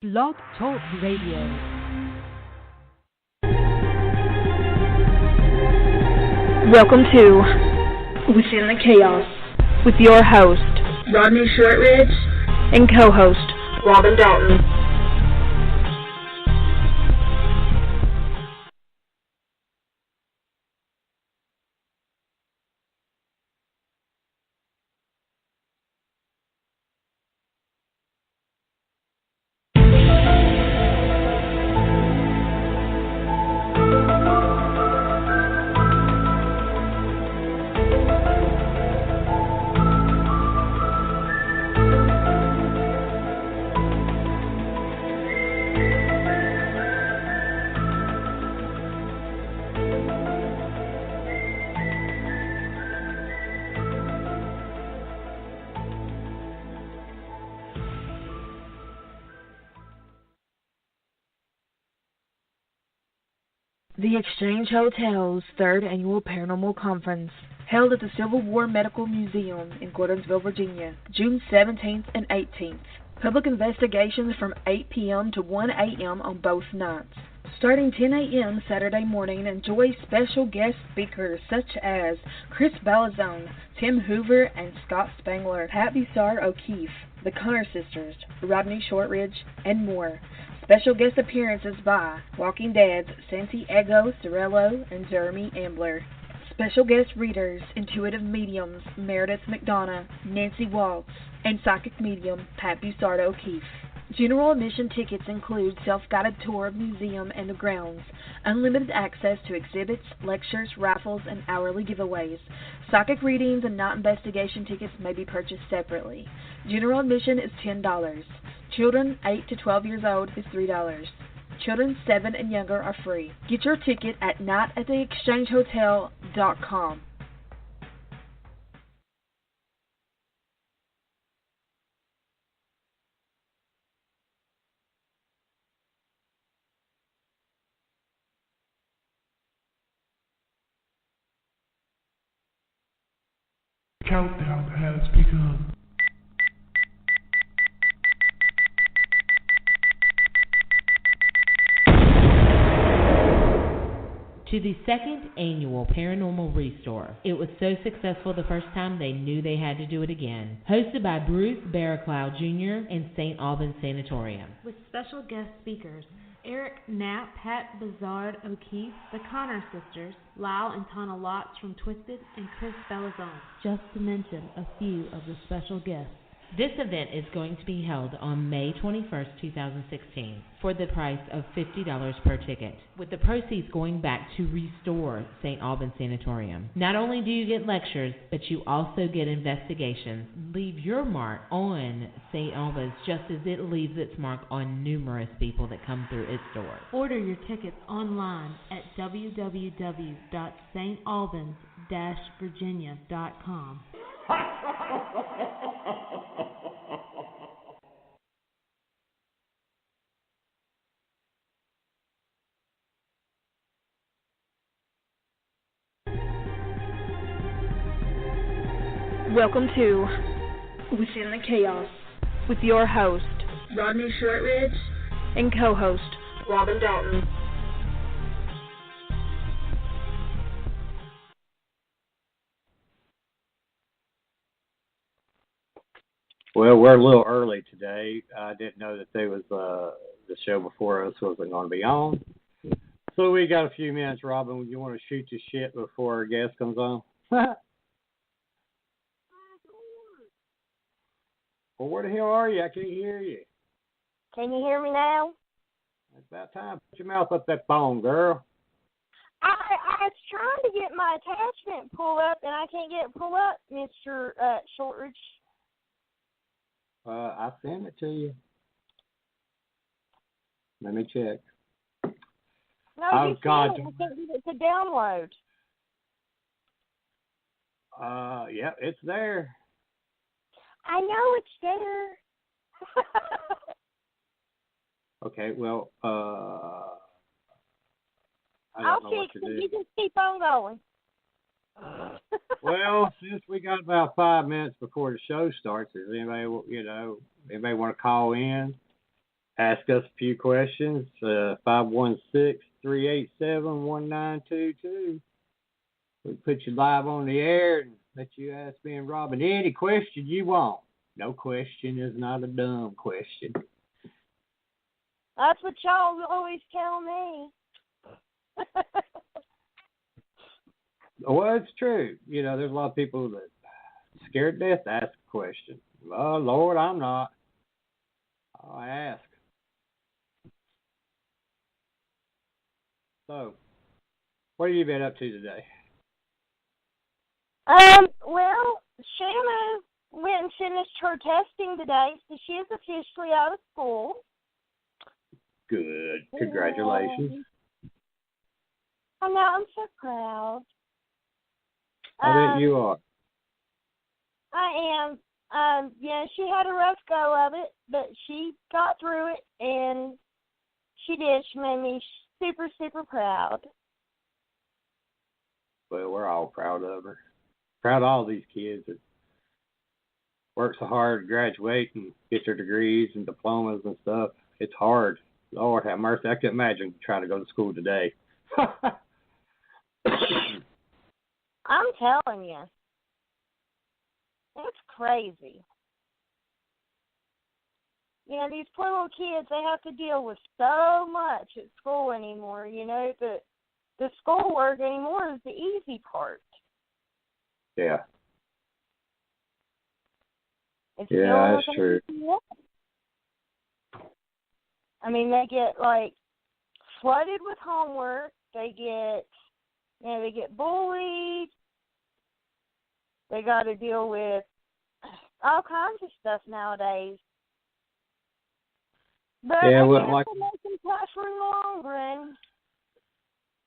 Blog Talk Radio. Welcome to Within the Chaos with your host, Rodney Shortridge, and co-host, Robin Dalton. The Exchange Hotel's third annual paranormal conference, held at the Civil War Medical Museum in Gordonsville, Virginia, June 17th and 18th. Public investigations from 8 p.m. to 1 a.m. on both nights. Starting 10 a.m. Saturday morning, enjoy special guest speakers such as Chris Balazone, Tim Hoover, and Scott Spangler, Pat Bussard O'Keefe, the Connor Sisters, Rodney Shortridge, and more. Special guest appearances by Walking Dead's Santiago Cirillo and Jeremy Ambler. Special guest readers, intuitive mediums Meredith McDonough, Nancy Waltz, and psychic medium Pat Bussard O'Keefe. General admission tickets include self-guided tour of museum and the grounds, unlimited access to exhibits, lectures, raffles, and hourly giveaways. Psychic readings and night investigation tickets may be purchased separately. General admission is $10. Children 8 to 12 years old is $3. Children 7 and younger are free. Get your ticket at nightattheexchangehotel.com. Countdown has begun. To the second annual Paranormal Restore. It was so successful the first time they knew they had to do it again. Hosted by Bruce Barraclough Jr. and St. Albans Sanatorium. With special guest speakers, Eric Knapp, Pat Bussard O'Keefe, the Connor Sisters, Lyle and Tana Lotz from Twisted, and Chris Belazone, just to mention a few of the special guests. This event is going to be held on May 21st, 2016, for the price of $50 per ticket, with the proceeds going back to restore St. Albans Sanatorium. Not only do you get lectures, but you also get investigations. Leave your mark on St. Albans just as it leaves its mark on numerous people that come through its doors. Order your tickets online at www.stalbans-virginia.com. Welcome to Within the Chaos with your host, Rodney Shortridge, and co-host, Robin Dalton. Well, we're a little early today. I didn't know that there was the show before us wasn't going to be on. So we got a few minutes, Robin. You want to shoot your shit before our guest comes on? Well, where the hell are you? I can't hear you. Can you hear me now? It's about time. Put your mouth up that phone, girl. I was trying to get my attachment pulled up, and I can't get it pulled up, Mr. Shortridge. I sent it to you. Let me check. No, Oh, you God. can't. I can't get it to download. Yeah, it's there. I know it's there. Okay, well, I I'll don't know what fix to it. do. You just keep on going. Well, since we got about 5 minutes before the show starts, does anybody want to call in? ask us a few questions. 516-387-1922. We put you live on the air and let you ask me and Robin any question you want. No question is not a dumb question. That's what y'all always tell me. Well, it's true. You know, there's a lot of people that scared to death to ask a question. Oh, Lord, I'm not. I'll ask. So, what have you been up to today? Well, Shanna went and finished her testing today, so she is officially out of school. Good. Congratulations. I know, I'm so proud. I bet you are. I am. Yeah, she had a rough go of it, but she got through it, and she did. She made me super, super proud. Well, we're all proud of her. Proud of all these kids that work so hard to graduate and get their degrees and diplomas and stuff. It's hard. Lord have mercy. I can't imagine trying to go to school today. I'm telling you. It's crazy. You know, these poor little kids, they have to deal with so much at school anymore. You know, the schoolwork anymore is the easy part. Yeah. It's Yeah, that's true. I mean, they get, like, flooded with homework. They get bullied. They got to deal with all kinds of stuff nowadays. But yeah, I well, guess like, it makes them tough for in the long run.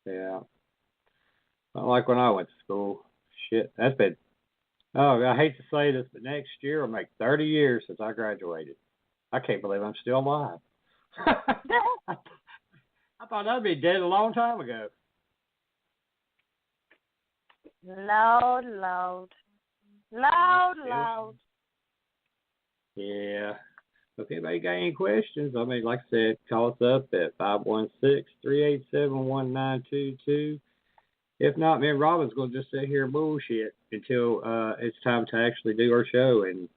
yeah. Not like when I went to school. Shit, that's been, I hate to say this, but next year will make 30 years since I graduated. I can't believe I'm still alive. I thought I'd be dead a long time ago. Loud. Yeah. If anybody got any questions, I mean, like I said, call us up at 516-387-1922. If not, me and Robin's going to just sit here and bullshit until it's time to actually do our show and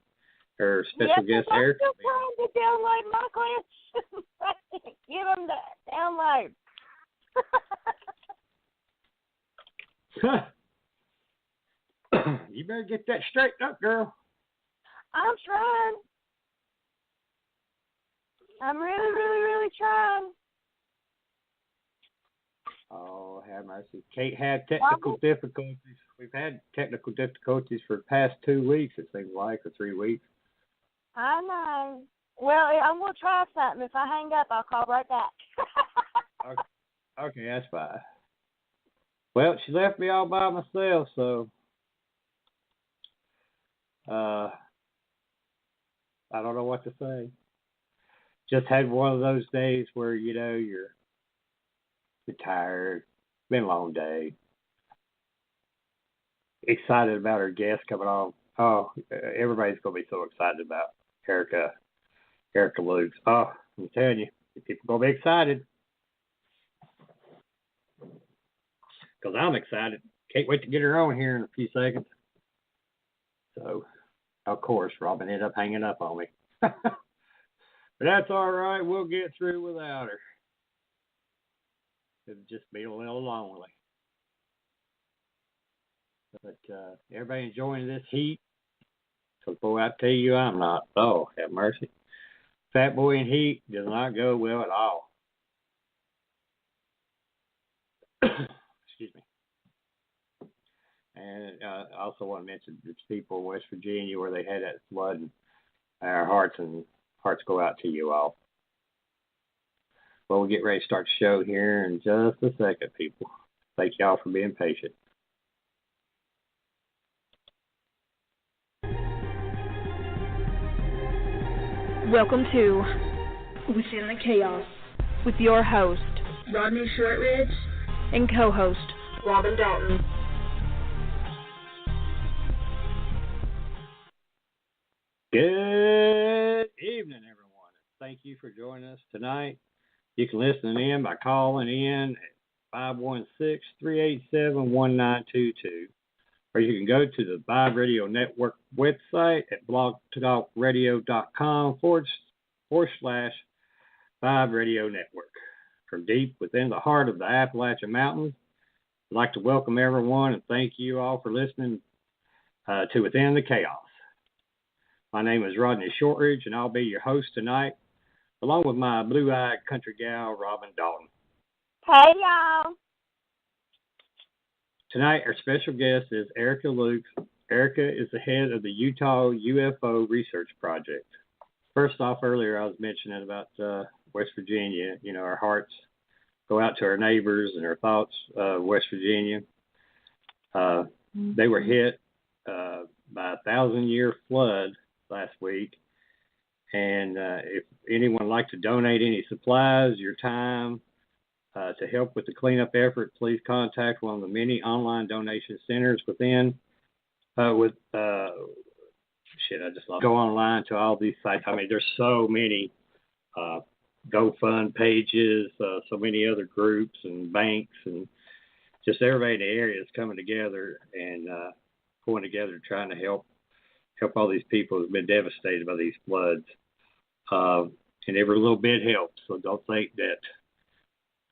our special guest, Eric. I'm still trying to download my class. I can't get them to download. You better get that straightened up, girl. I'm trying. I'm really, really, really trying. Oh, have mercy. Kate had technical difficulties. We've had technical difficulties for the past 2 weeks, it seems like, or 3 weeks. I know. Well, I'm going to try something. If I hang up, I'll call right back. Okay, that's fine. Well, she left me all by myself, so I don't know what to say. Just had one of those days where, you know, you're tired. Been a long day. Excited about our guest coming on. Oh, everybody's going to be so excited about Erica Lukes. Oh, I'm telling you, people are going to be excited. Because I'm excited. Can't wait to get her on here in a few seconds. So, of course, Robin ended up hanging up on me. But that's all right. We'll get through without her. It'll just be a little lonely. But everybody enjoying this heat. So, boy, I tell you, I'm not. Oh, have mercy. Fat boy in heat does not go well at all. Excuse me. And I also want to mention there's people in West Virginia where they had that flood, and our hearts go out to you all. Well, we'll get ready to start the show here in just a second, people. Thank y'all for being patient. Welcome to Within the Chaos with your host, Rodney Shortridge, and co-host, Robin Dalton. Good evening, everyone. thank you for joining us tonight. You can listen in by calling in at 516-387-1922, or you can go to the Vibe Radio Network website at blogtalkradio.com/Vibe Radio Network. From deep within the heart of the Appalachian Mountains, I'd like to welcome everyone and thank you all for listening to Within the Chaos. My name is Rodney Shortridge, and I'll be your host tonight, along with my blue-eyed country gal, Robin Dalton. Hey, y'all. Tonight, our special guest is Erica Luke. Erica is the head of the Utah UFO Research Project. First off, earlier I was mentioning about West Virginia. You know, our hearts go out to our neighbors and our thoughts, West Virginia. They were hit by a 1,000-year flood last week. And if anyone would like to donate any supplies, your time to help with the cleanup effort, please contact one of the many online donation centers within. Go online to all these sites. I mean, there's so many GoFund pages, so many other groups and banks, and just everybody in the area is coming together and pulling together, trying to help all these people who've been devastated by these floods. And every little bit helps. So don't think that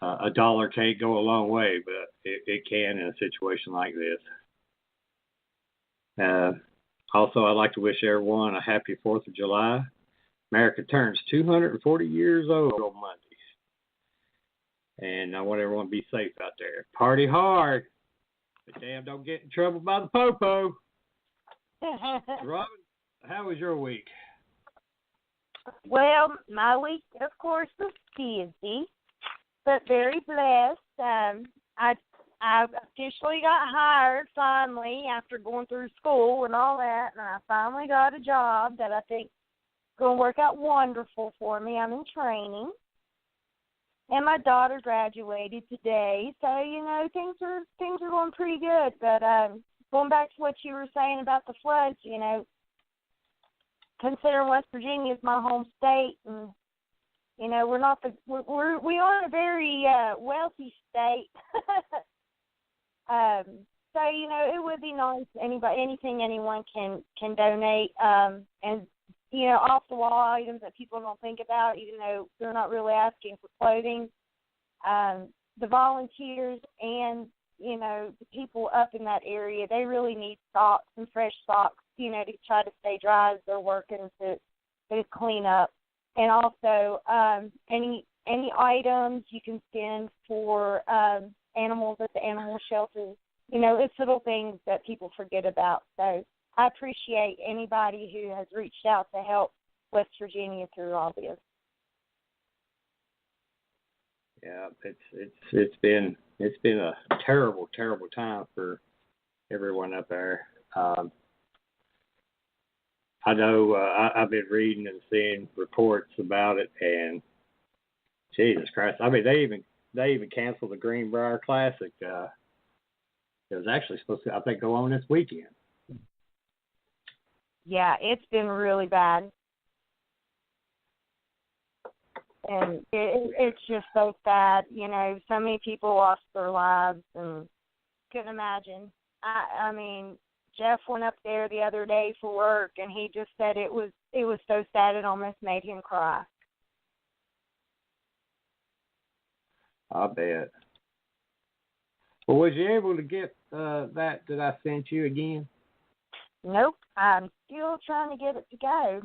a dollar can't go a long way, but it can in a situation like this. Also, I'd like to wish everyone a happy 4th of July. America turns 240 years old on Monday. And I want everyone to be safe out there. Party hard, but damn, don't get in trouble by the popo. Robin, how was your week? Well, my week, of course, was busy, but very blessed. I officially got hired finally after going through school and all that, and I finally got a job that I think is going to work out wonderful for me. I'm in training, and my daughter graduated today, so you know things are going pretty good. But going back to what you were saying about the floods, you know, considering West Virginia is my home state, and you know we aren't a very wealthy state. So you know it would be nice anything anyone can donate, and you know off the wall items that people don't think about, even though they're not really asking for clothing. The volunteers and you know the people up in that area, they really need socks and fresh socks, you know, to try to stay dry as they're working to clean up. And also, any items you can send for animals at the animal shelters. You know, it's little things that people forget about. So I appreciate anybody who has reached out to help West Virginia through all this. Yeah, it's been a terrible time for everyone up there. I know I've been reading and seeing reports about it, and Jesus Christ! I mean, they even canceled the Greenbrier Classic. It was actually supposed to, I think, go on this weekend. Yeah, it's been really bad, and it's just so sad. You know, so many people lost their lives, and couldn't imagine. I mean. Jeff went up there the other day for work, and he just said it was so sad it almost made him cry. I bet. Well, was you able to get that I sent you again? Nope. I'm still trying to get it to go.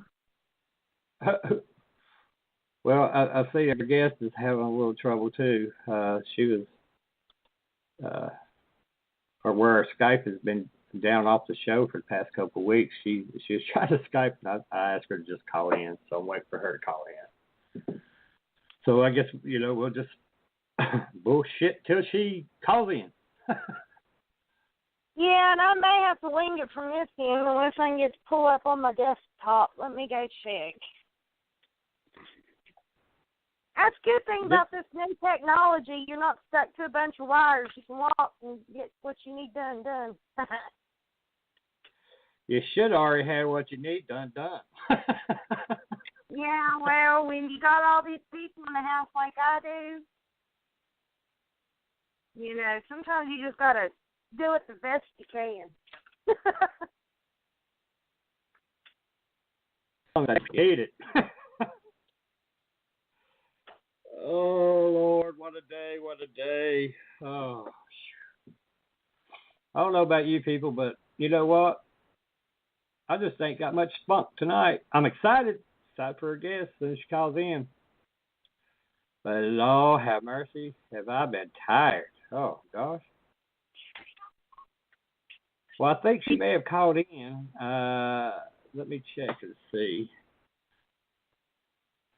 Well, I see our guest is having a little trouble, too. She was, or where our Skype has been down off the show for the past couple of weeks. She was trying to Skype, and I asked her to just call in, so I'm waiting for her to call in. So I guess, you know, we'll just bullshit till she calls in. Yeah, and I may have to link it from this end unless I can get to pull up on my desktop. Let me go check. That's a good thing about this new technology. You're not stuck to a bunch of wires. You can walk and get what you need done. You should already have what you need done. Yeah, well, when you got all these people in the house like I do, you know, sometimes you just got to do it the best you can. I hate it. Oh, Lord, what a day, what a day. Oh, I don't know about you people, but you know what? I just ain't got much spunk tonight. I'm excited for a guest when she calls in. But Lord have mercy, have I been tired. Oh, gosh. Well, I think she may have called in. Let me check and see.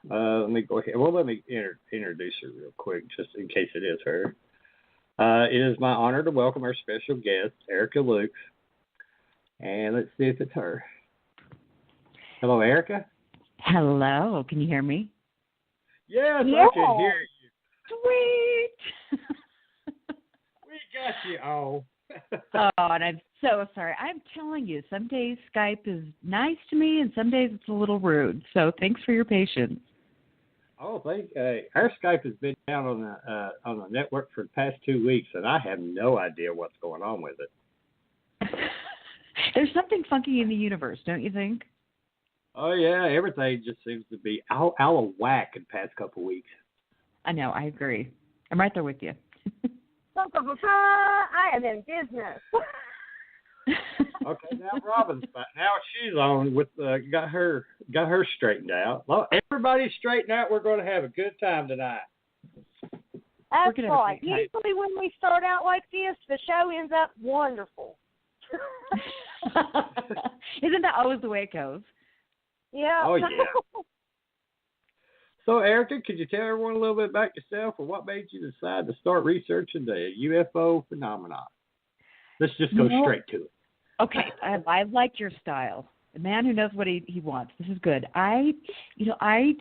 Let me go ahead. Well, let me introduce her real quick, just in case it is her. It is my honor to welcome our special guest, Erica Luke. And let's see if it's her. Hello, Erica. Hello. Can you hear me? Yes, Yeah. I can hear you. Sweet. We got you all. Oh, and I'm so sorry. I'm telling you, some days Skype is nice to me, and some days it's a little rude. So thanks for your patience. Oh, our Skype has been down on the network for the past 2 weeks, and I have no idea what's going on with it. There's something funky in the universe, don't you think? Oh yeah, everything just seems to be out of whack in the past couple of weeks. I know. I agree. I'm right there with you. I am in business. Okay, now Robin's back. Now she's on with got her straightened out. Well, everybody's straightened out. We're going to have a good time tonight. That's right. Usually when we start out like this, the show ends up wonderful. Isn't that always the way it goes? Yeah. Oh yeah. So, Erica, could you tell everyone a little bit about yourself, or what made you decide to start researching the UFO phenomenon? Let's just go straight to it. Okay, I like your style. A man who knows what he wants. This is good. I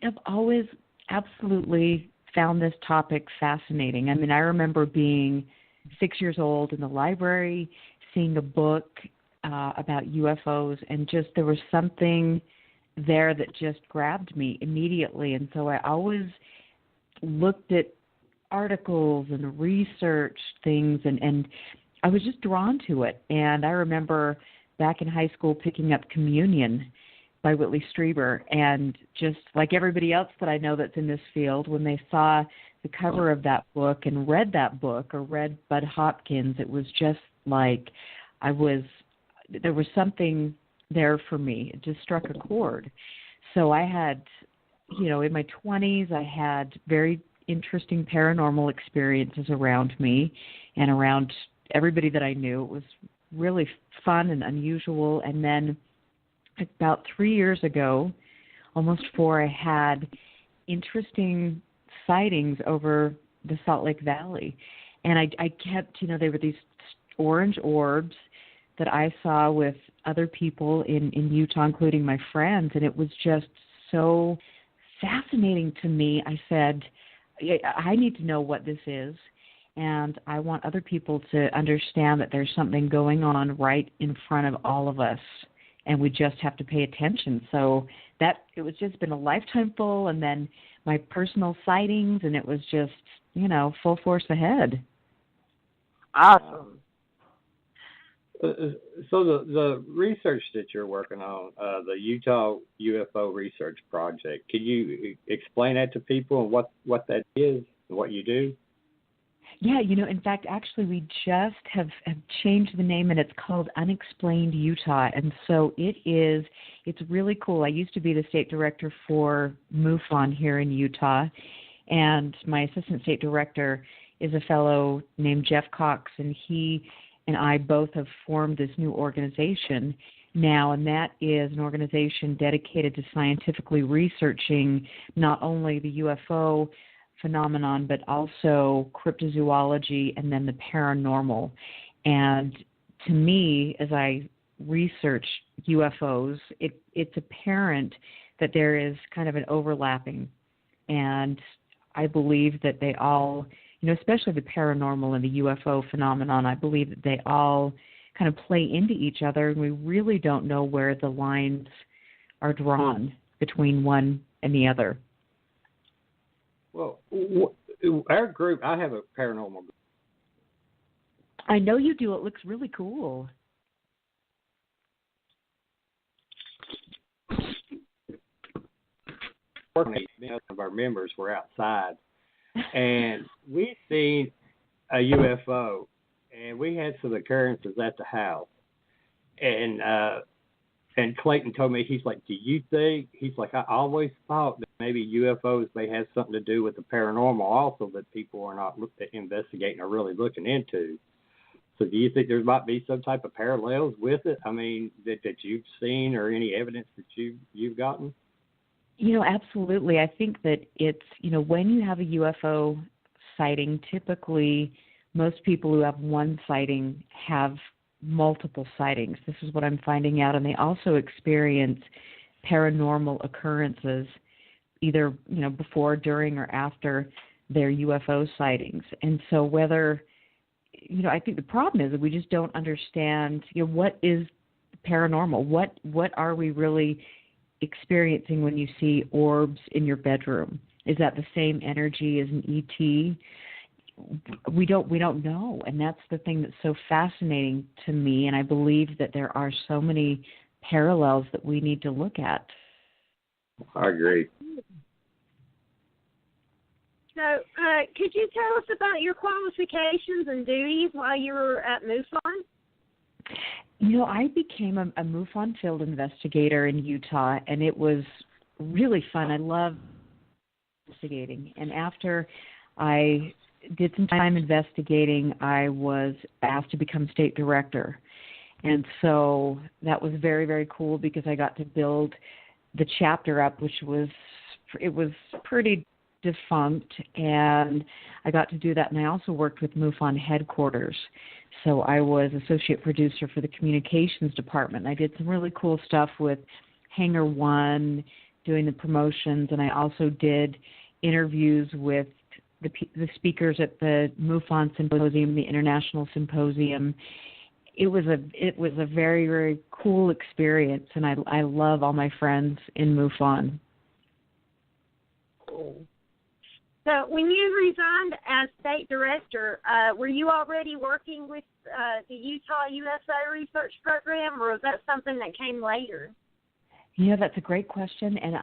have always absolutely found this topic fascinating. I mean, I remember being 6 years old in the library, seeing a book about UFOs, and just there was something there that just grabbed me immediately. And so I always looked at articles and researched things, and I was just drawn to it. And I remember back in high school picking up Communion by Whitley Strieber, and just like everybody else that I know that's in this field, when they saw the cover of that book and read that book or read Bud Hopkins, it was just like there was something there for me. It just struck a chord. So I had, in my 20s, I had very interesting paranormal experiences around me and around everybody that I knew. It was really fun and unusual. And then about 3 years ago, almost 4, I had interesting sightings over the Salt Lake Valley. And I kept, they were these orange orbs that I saw with other people in Utah, including my friends, and it was just so fascinating to me. I said, I need to know what this is, and I want other people to understand that there's something going on right in front of all of us, and we just have to pay attention. So it was just been a lifetime full, and then my personal sightings, and it was just, full force ahead. Awesome. So the research that you're working on, the Utah UFO Research Project, can you explain that to people and what that is and what you do? Yeah, in fact, actually, we just have changed the name, and it's called Unexplained Utah. And so it's really cool. I used to be the state director for MUFON here in Utah, and my assistant state director is a fellow named Jeff Cox, and he and I both have formed this new organization now, and that is an organization dedicated to scientifically researching not only the UFO phenomenon, but also cryptozoology and then the paranormal. And to me, as I research UFOs, it's apparent that there is kind of an overlapping, and I believe that they all, especially the paranormal and the UFO phenomenon, I believe that they all kind of play into each other, and we really don't know where the lines are drawn between one any other. Well, our group, I have a paranormal group. I know you do. It looks really cool. Some of our members were outside, and we seen a UFO, and we had some occurrences at the house. And Clayton told me, he's like, do you think, he's like, I always thought that maybe UFOs may have something to do with the paranormal also that people are not investigating or really looking into. So do you think there might be some type of parallels with it? I mean, that you've seen or any evidence that you've gotten? Absolutely. I think that it's, when you have a UFO sighting, typically most people who have one sighting have multiple sightings. This is what I'm finding out. And they also experience paranormal occurrences either, before, during, or after their UFO sightings. And so whether, I think the problem is that we just don't understand, what is paranormal? What are we really experiencing when you see orbs in your bedroom? Is that the same energy as an ET? We don't know, and that's the thing that's so fascinating to me, and I believe that there are so many parallels that we need to look at. I agree. So, could you tell us about your qualifications and duties while you were at MUFON? I became a MUFON field investigator in Utah, and it was really fun. I love investigating, and after I did some time investigating, I was asked to become state director. And so that was very, very cool because I got to build the chapter up, it was pretty defunct, and I got to do that. And I also worked with MUFON headquarters. So I was associate producer for the communications department. I did some really cool stuff with Hangar One, doing the promotions, and I also did interviews with the speakers at the MUFON Symposium, the International Symposium. It was a very, very cool experience, and I love all my friends in MUFON. Cool. So when you resigned as state director, were you already working with the Utah UFO Research Program, or was that something that came later? That's a great question, and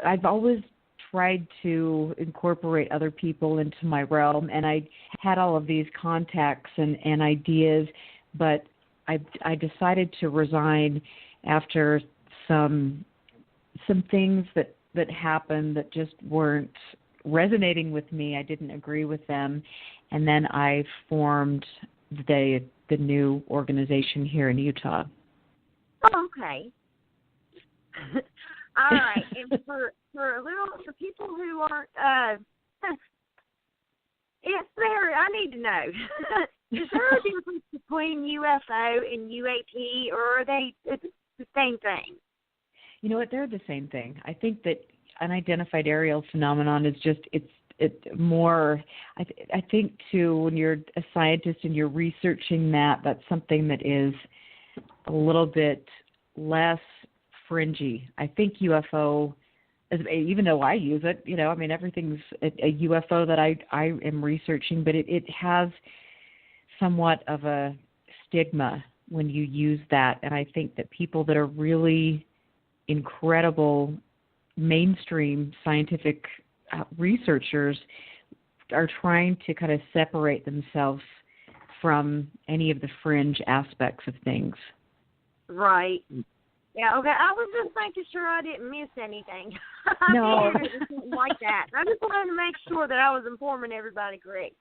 I've always tried to incorporate other people into my realm, and I had all of these contacts and ideas, but I decided to resign after some things that happened that just weren't resonating with me. I didn't agree with them, and then I formed the new organization here in Utah. Oh, okay. All right, and for people who aren't, I need to know, is there a difference between UFO and UAP, or are they the same thing? You know what? They're the same thing. I think that unidentified aerial phenomenon is just it's more. I think too, when you're a scientist and you're researching that's something that is a little bit less fringy. I think UFO, even though I use it, everything's a UFO that I am researching, but it has somewhat of a stigma when you use that, and I think that people that are really incredible mainstream scientific researchers are trying to kind of separate themselves from any of the fringe aspects of things. Right. Yeah, okay. I was just making sure I didn't miss anything. No. Like that. I just wanted to make sure that I was informing everybody correct.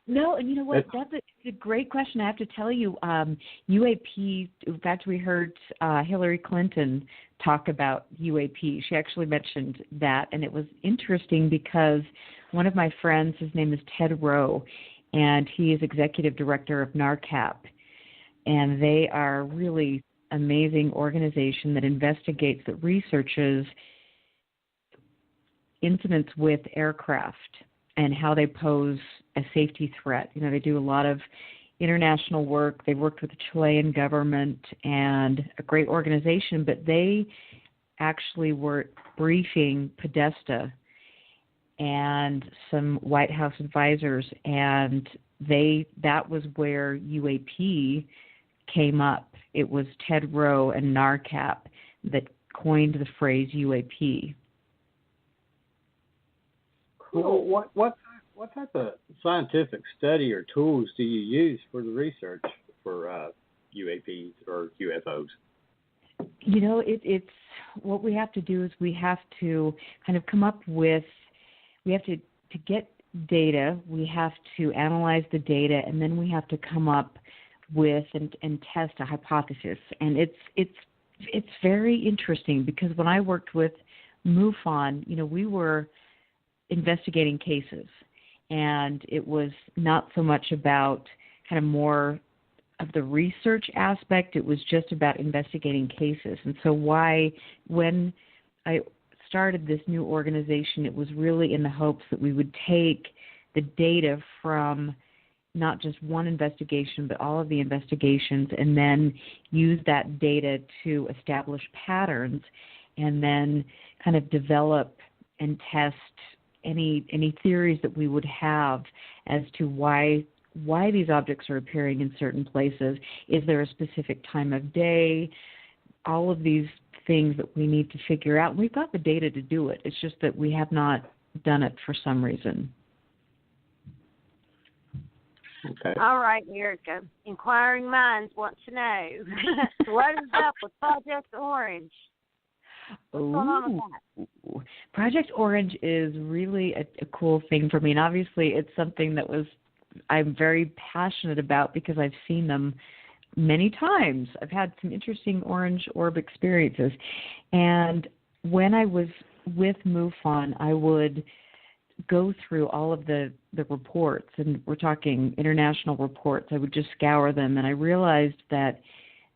No, and you know what? It's a great question. I have to tell you, UAP, in fact, we heard Hillary Clinton talk about UAP. She actually mentioned that, and it was interesting because one of my friends, his name is Ted Rowe, and he is executive director of NARCAP, and they are really amazing organization that investigates, that researches incidents with aircraft and how they pose a safety threat. They do a lot of international work. They worked with the Chilean government and a great organization, but they actually were briefing Podesta and some White House advisors, and that was where UAP came up. It was Ted Rowe and NARCAP that coined the phrase UAP. Cool. What type of scientific study or tools do you use for the research for UAPs or UFOs? You know, it's what we have to do is we have to kind of come up with, we have to get data, we have to analyze the data, and then we have to come up with and test a hypothesis. And it's very interesting because when I worked with MUFON, you know, we were investigating cases, and it was not so much about kind of more of the research aspect. It was just about investigating cases. And so when I started this new organization, it was really in the hopes that we would take the data from not just one investigation, but all of the investigations, and then use that data to establish patterns and then kind of develop and test any theories that we would have as to why these objects are appearing in certain places. Is there a specific time of day? All of these things that we need to figure out. We've got the data to do it. It's just that we have not done it for some reason. Okay. All right, Erica. Inquiring minds want to know. What is up with Project Orange? What's going on with that? Project Orange is really a cool thing for me, and obviously it's something that I'm very passionate about because I've seen them many times. I've had some interesting orange orb experiences, and when I was with MUFON, I would go through all of the reports, and we're talking international reports. I would just scour them, and I realized that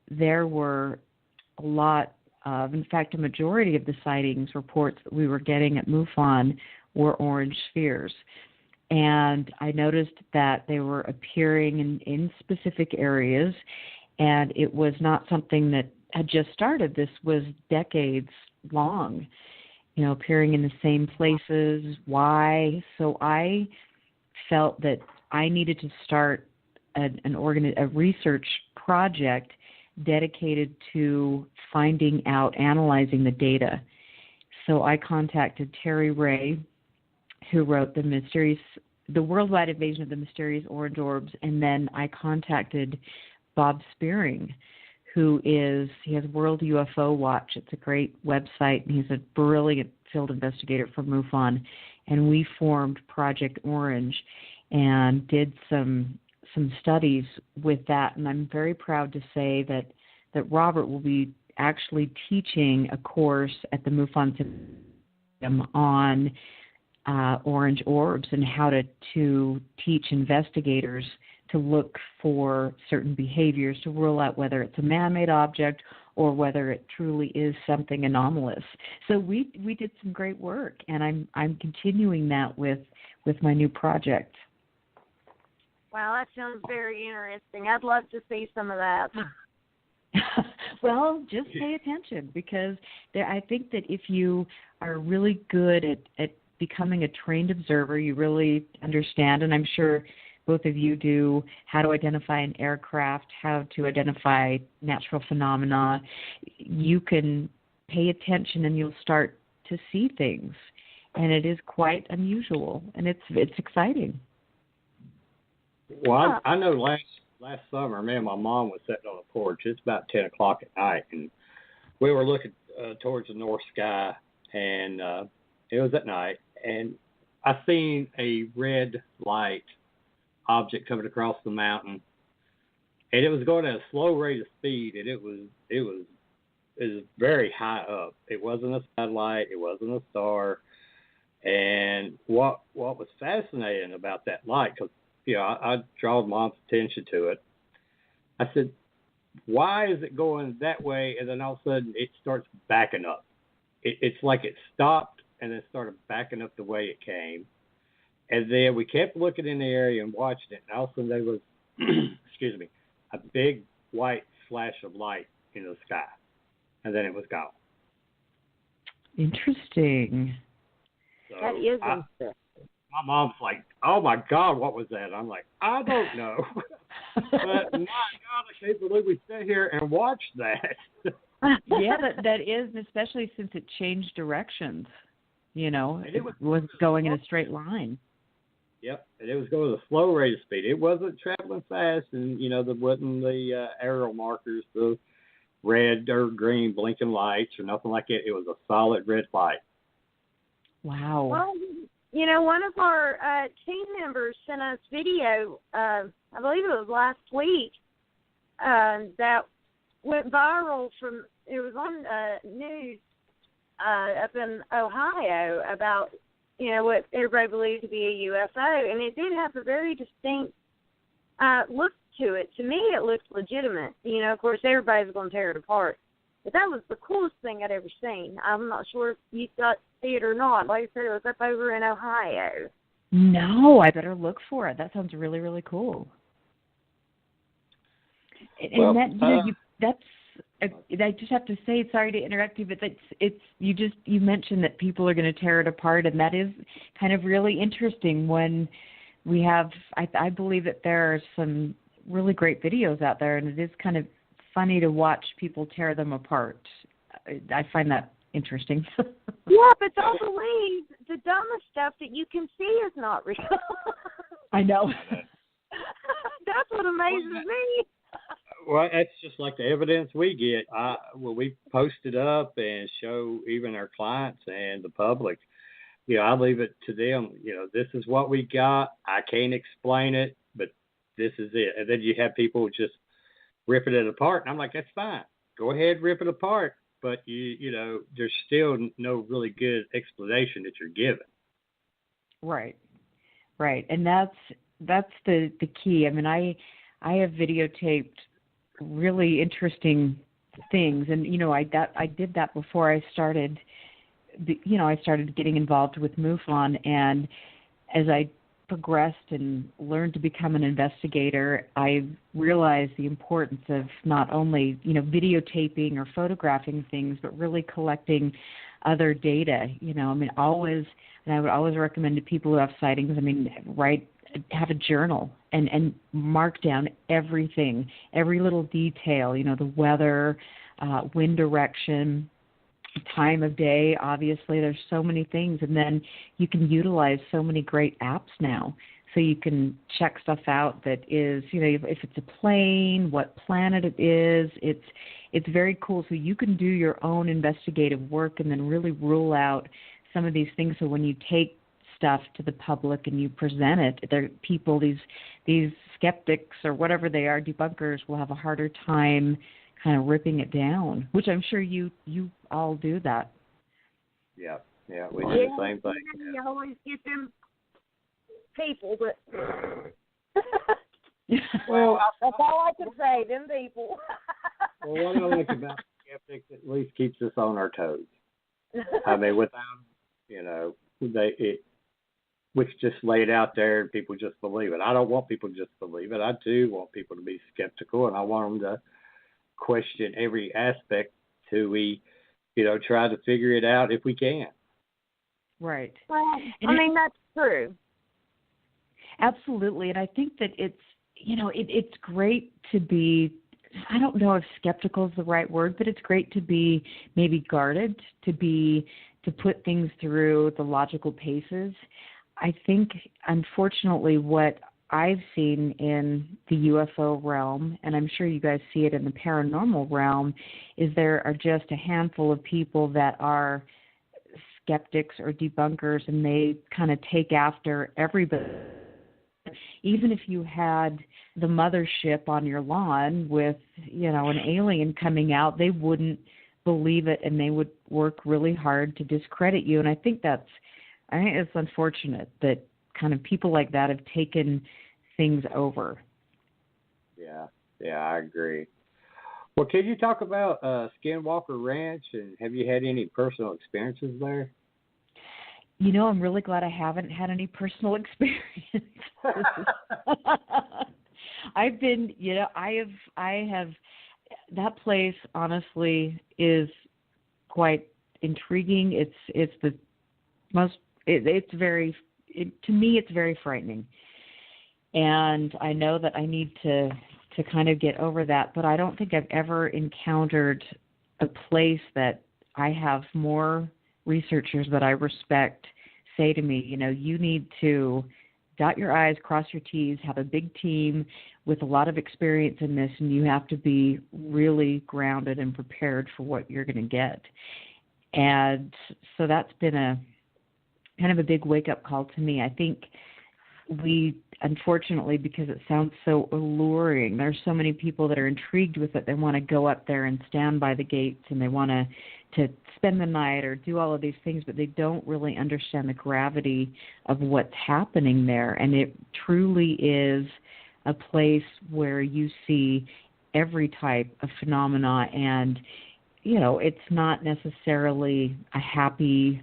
there were a lot of, in fact, a majority of the sightings reports that we were getting at MUFON were orange spheres. And I noticed that they were appearing in specific areas, and it was not something that had just started. This was decades long, you know, appearing in the same places. Why? So I felt that I needed to start a research project dedicated to finding out, analyzing the data. So I contacted Terry Ray, who wrote the Worldwide Invasion of the Mysterious Orange Orbs, and then I contacted Bob Spearing, he has World UFO Watch. It's a great website, and he's a brilliant field investigator from MUFON, and we formed Project Orange and did some studies with that, and I'm very proud to say that Robert will be actually teaching a course at the MUFON Symposium on orange orbs and how to teach investigators to look for certain behaviors to rule out whether it's a man-made object or whether it truly is something anomalous. So we did some great work, and I'm continuing that with my new project. Wow, that sounds very interesting. I'd love to see some of that. Well, just pay attention, because I think that if you are really good at becoming a trained observer, you really understand, and I'm sure both of you do, how to identify an aircraft, how to identify natural phenomena. You can pay attention and you'll start to see things, and it is quite unusual, and it's exciting. Well, I know last summer, me and my mom was sitting on the porch. It's about 10 o'clock at night, and we were looking towards the north sky, and it was at night, and I seen a red light object coming across the mountain, and it was going at a slow rate of speed, and it was very high up. It wasn't a satellite, it wasn't a star, and what was fascinating about that light, because I draw Mom's attention to it. I said, why is it going that way? And then all of a sudden it starts backing up. It's like it stopped and then started backing up the way it came. And then we kept looking in the area and watching it. And all of a sudden there was, a big white flash of light in the sky. And then it was gone. Interesting. So That is interesting. my mom's like, "Oh my God, what was that?" I'm like, "I don't know." But my God, I can't believe we sat here and watched that. Yeah, that is, especially since it changed directions. You know, And it was going in a straight line. Yep, and it was going at a slow rate of speed. It wasn't traveling fast, and there wasn't the aerial markers, the red or green blinking lights or nothing like it. It was a solid red light. Wow. Well, one of our team members sent us video, I believe it was last week, that went viral it was on news up in Ohio about, what everybody believed to be a UFO, and it did have a very distinct look to it. To me, it looked legitimate. Of course, everybody's going to tear it apart. But that was the coolest thing I'd ever seen. I'm not sure if you got to see it or not. Like I said, it was up over in Ohio. No, I better look for it. That sounds really, really cool. And I just have to say, sorry to interrupt you, but you mentioned that people are going to tear it apart, and that is kind of really interesting when we have, I believe that there are some really great videos out there, and it is kind of funny to watch people tear them apart. I find that interesting. Yeah, but don't believe the dumbest stuff that you can see is not real. I know. That's what amazes me. Well, that's just like the evidence we get. We post it up and show even our clients and the public. I leave it to them. This is what we got. I can't explain it, but this is it. And then you have people just ripping it apart, and I'm like, that's fine. Go ahead, rip it apart. But there's still no really good explanation that you're given. Right, and that's the key. I mean, I have videotaped really interesting things, and I did that before I started. I started getting involved with MUFON, and as I progressed and learned to become an investigator, I realized the importance of not only videotaping or photographing things, but really collecting other data. I would always recommend to people who have sightings, have a journal and mark down everything, every little detail, the weather, wind direction, time of day. Obviously, there's so many things, and then you can utilize so many great apps now. So you can check stuff out that is, if it's a plane, what planet it is. It's very cool. So you can do your own investigative work and then really rule out some of these things. So when you take stuff to the public and you present it, these skeptics or whatever they are, debunkers, will have a harder time kind of ripping it down, which I'm sure you all do that. Yeah, we do the same thing. You always get them people, but well, that's all I can say. Them people. Well, what I like about skeptics, at least keeps us on our toes. Without we just lay it out there and people just believe it. I don't want people to just believe it. I do want people to be skeptical, and I want them to question every aspect till we, try to figure it out if we can. Right. Well, that's true. Absolutely, and I think that it's, it's great to be, I don't know if skeptical is the right word, but it's great to be maybe guarded, to put things through the logical paces. I think, unfortunately, what I've seen in the UFO realm, and I'm sure you guys see it in the paranormal realm, is there are just a handful of people that are skeptics or debunkers, and they kind of take after everybody. Even if you had the mothership on your lawn with, an alien coming out, they wouldn't believe it, and they would work really hard to discredit you. And I think it's unfortunate that kind of people like that have taken things over. Yeah, I agree. Well, can you talk about Skinwalker Ranch, and have you had any personal experiences there? I'm really glad I haven't had any personal experience. I've been, I have, that place honestly is quite intriguing. It's the most. It's very. To me, it's very frightening. And I know that I need to kind of get over that, but I don't think I've ever encountered a place that I have more researchers that I respect say to me, you need to dot your I's, cross your T's, have a big team with a lot of experience in this, and you have to be really grounded and prepared for what you're going to get. And so that's been a kind of a big wake-up call to me. I think we, unfortunately, because it sounds so alluring, there's so many people that are intrigued with it. They want to go up there and stand by the gates, and they want to spend the night or do all of these things, but they don't really understand the gravity of what's happening there. And it truly is a place where you see every type of phenomena, and it's not necessarily a happy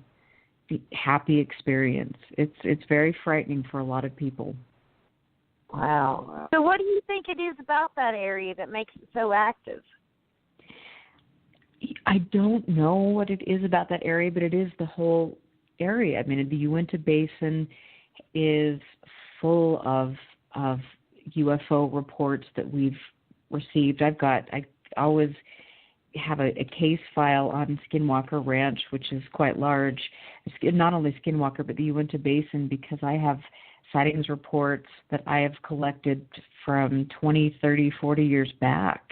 experience. It's very frightening for a lot of people. Wow. So what do you think it is about that area that makes it so active? I don't know what it is about that area, but it is the whole area. I mean, the Uinta Basin is full of UFO reports that we've received. I always have a case file on Skinwalker Ranch, which is quite large. Not only Skinwalker, but the Uinta Basin, because I have sightings reports that I have collected from 20, 30, 40 years back.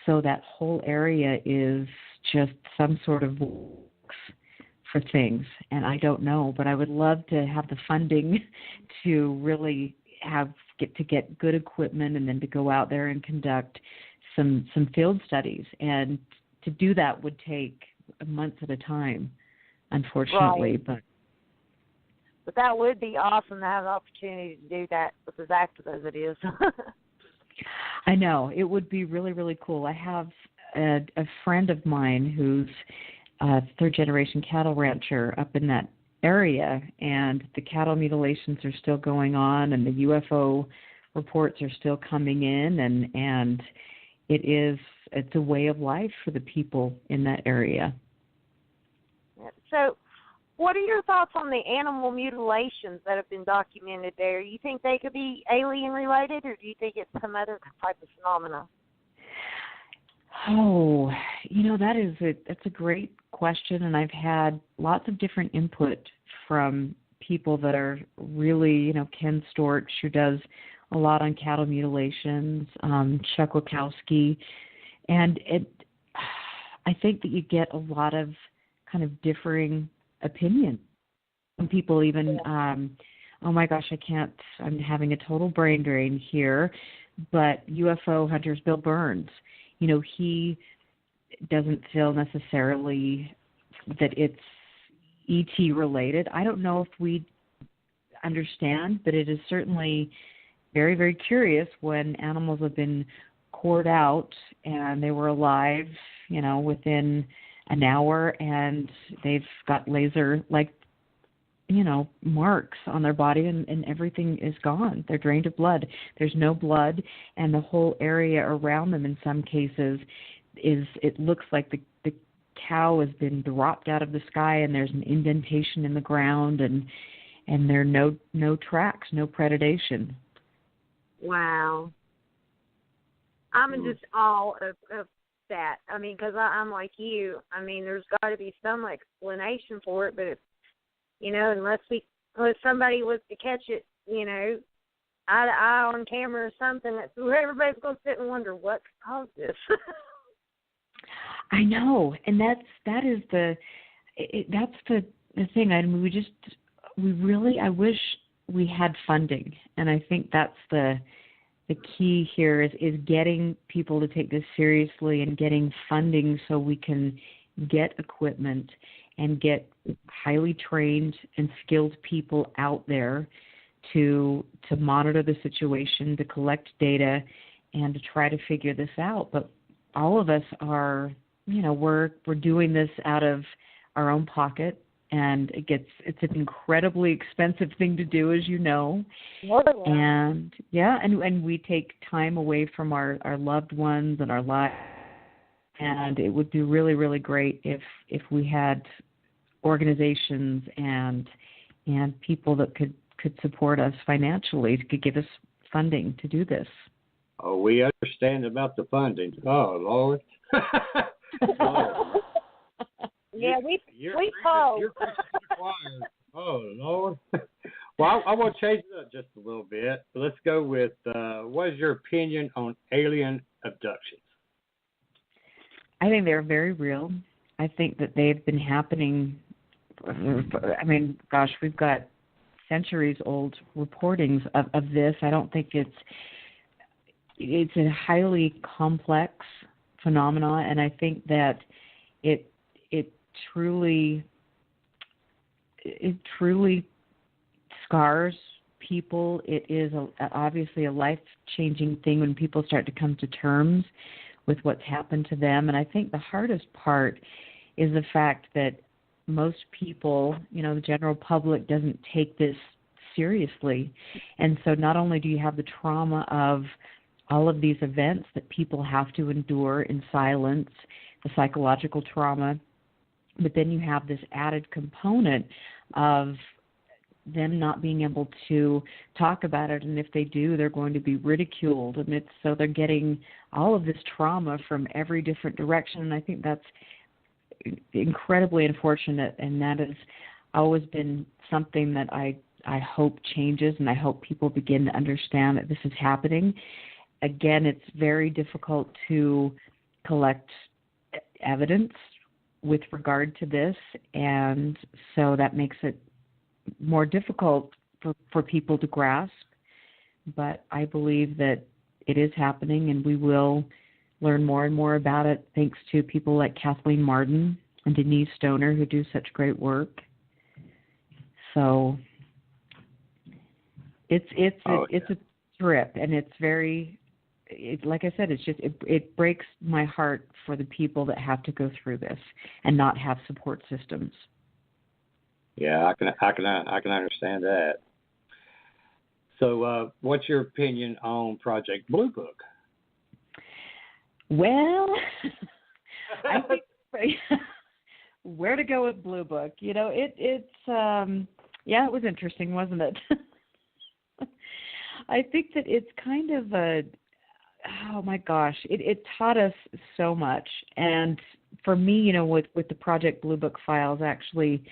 So that whole area is just some sort of for things, and I don't know, but I would love to have the funding to really get good equipment, and then to go out there and conduct some field studies. And to do that would take months at a time, unfortunately. Right. But that would be awesome to have the opportunity to do that with as active as it is. I know. It would be really, really cool. I have a friend of mine who's a third-generation cattle rancher up in that area, and the cattle mutilations are still going on, and the UFO reports are still coming in, and it's a way of life for the people in that area. So what are your thoughts on the animal mutilations that have been documented there? You think they could be alien related, or do you think it's some other type of phenomena? Oh, that's a great question, and I've had lots of different input from people that are really, Ken Storch, who does a lot on cattle mutilations, Chuck Wachowski, and I think that you get a lot of kind of differing opinions. Some people even, oh my gosh, I'm having a total brain drain here, but UFO hunters Bill Burns, he doesn't feel necessarily that it's ET related. I don't know if we understand, but it is certainly very, very curious when animals have been cored out and they were alive, within an hour, and they've got laser marks on their body, and everything is gone. They're drained of blood. There's no blood, and the whole area around them in some cases it looks like the cow has been dropped out of the sky, and there's an indentation in the ground, and there are no tracks, no predation. Wow. I'm just all of that. I mean, because I'm like you. I mean, there's got to be some explanation for it, but it's, unless somebody was to catch it, eye to eye on camera or something, everybody's going to sit and wonder what caused this. I know, and that's the thing. I mean, I wish we had funding, and I think that's the key here is getting people to take this seriously and getting funding so we can get equipment and get highly trained and skilled people out there to monitor the situation, to collect data, and to try to figure this out. But all of us are, we're doing this out of our own pocket, and it's an incredibly expensive thing to do, as you know. And and we take time away from our loved ones and our lives And it would be really, really great if we had organizations and people that could support us financially, could give us funding to do this. Oh, we understand about the funding. Oh, Lord. Yeah, we called. You're preaching to the choir. Oh, Lord. Well, I want to change it up just a little bit. Let's go with what is your opinion on alien abductions? I think they're very real. I think that they've been happening. I mean, gosh, we've got centuries-old reportings of this. I don't think it's a highly complex phenomena, and I think that it truly scars people. It is obviously a life-changing thing when people start to come to terms with what's happened to them. And I think the hardest part is the fact that most people, the general public doesn't take this seriously. And so not only do you have the trauma of all of these events that people have to endure in silence, the psychological trauma, but then you have this added component of them not being able to talk about it, and if they do, they're going to be ridiculed, and so they're getting all of this trauma from every different direction, and I think that's incredibly unfortunate, and that has always been something that I hope changes, and I hope people begin to understand that this is happening. Again, it's very difficult to collect evidence with regard to this, and so that makes it more difficult for people to grasp, but I believe that it is happening, and we will learn more and more about it thanks to people like Kathleen Marden and Denise Stoner, who do such great work. So it's a trip, and it's very, like I said, it breaks my heart for the people that have to go through this and not have support systems. Yeah, I can understand that. So, what's your opinion on Project Blue Book? Well, I think where to go with Blue Book. It was interesting, wasn't it? I think that it's kind of oh my gosh, it taught us so much. And for me, with the Project Blue Book files actually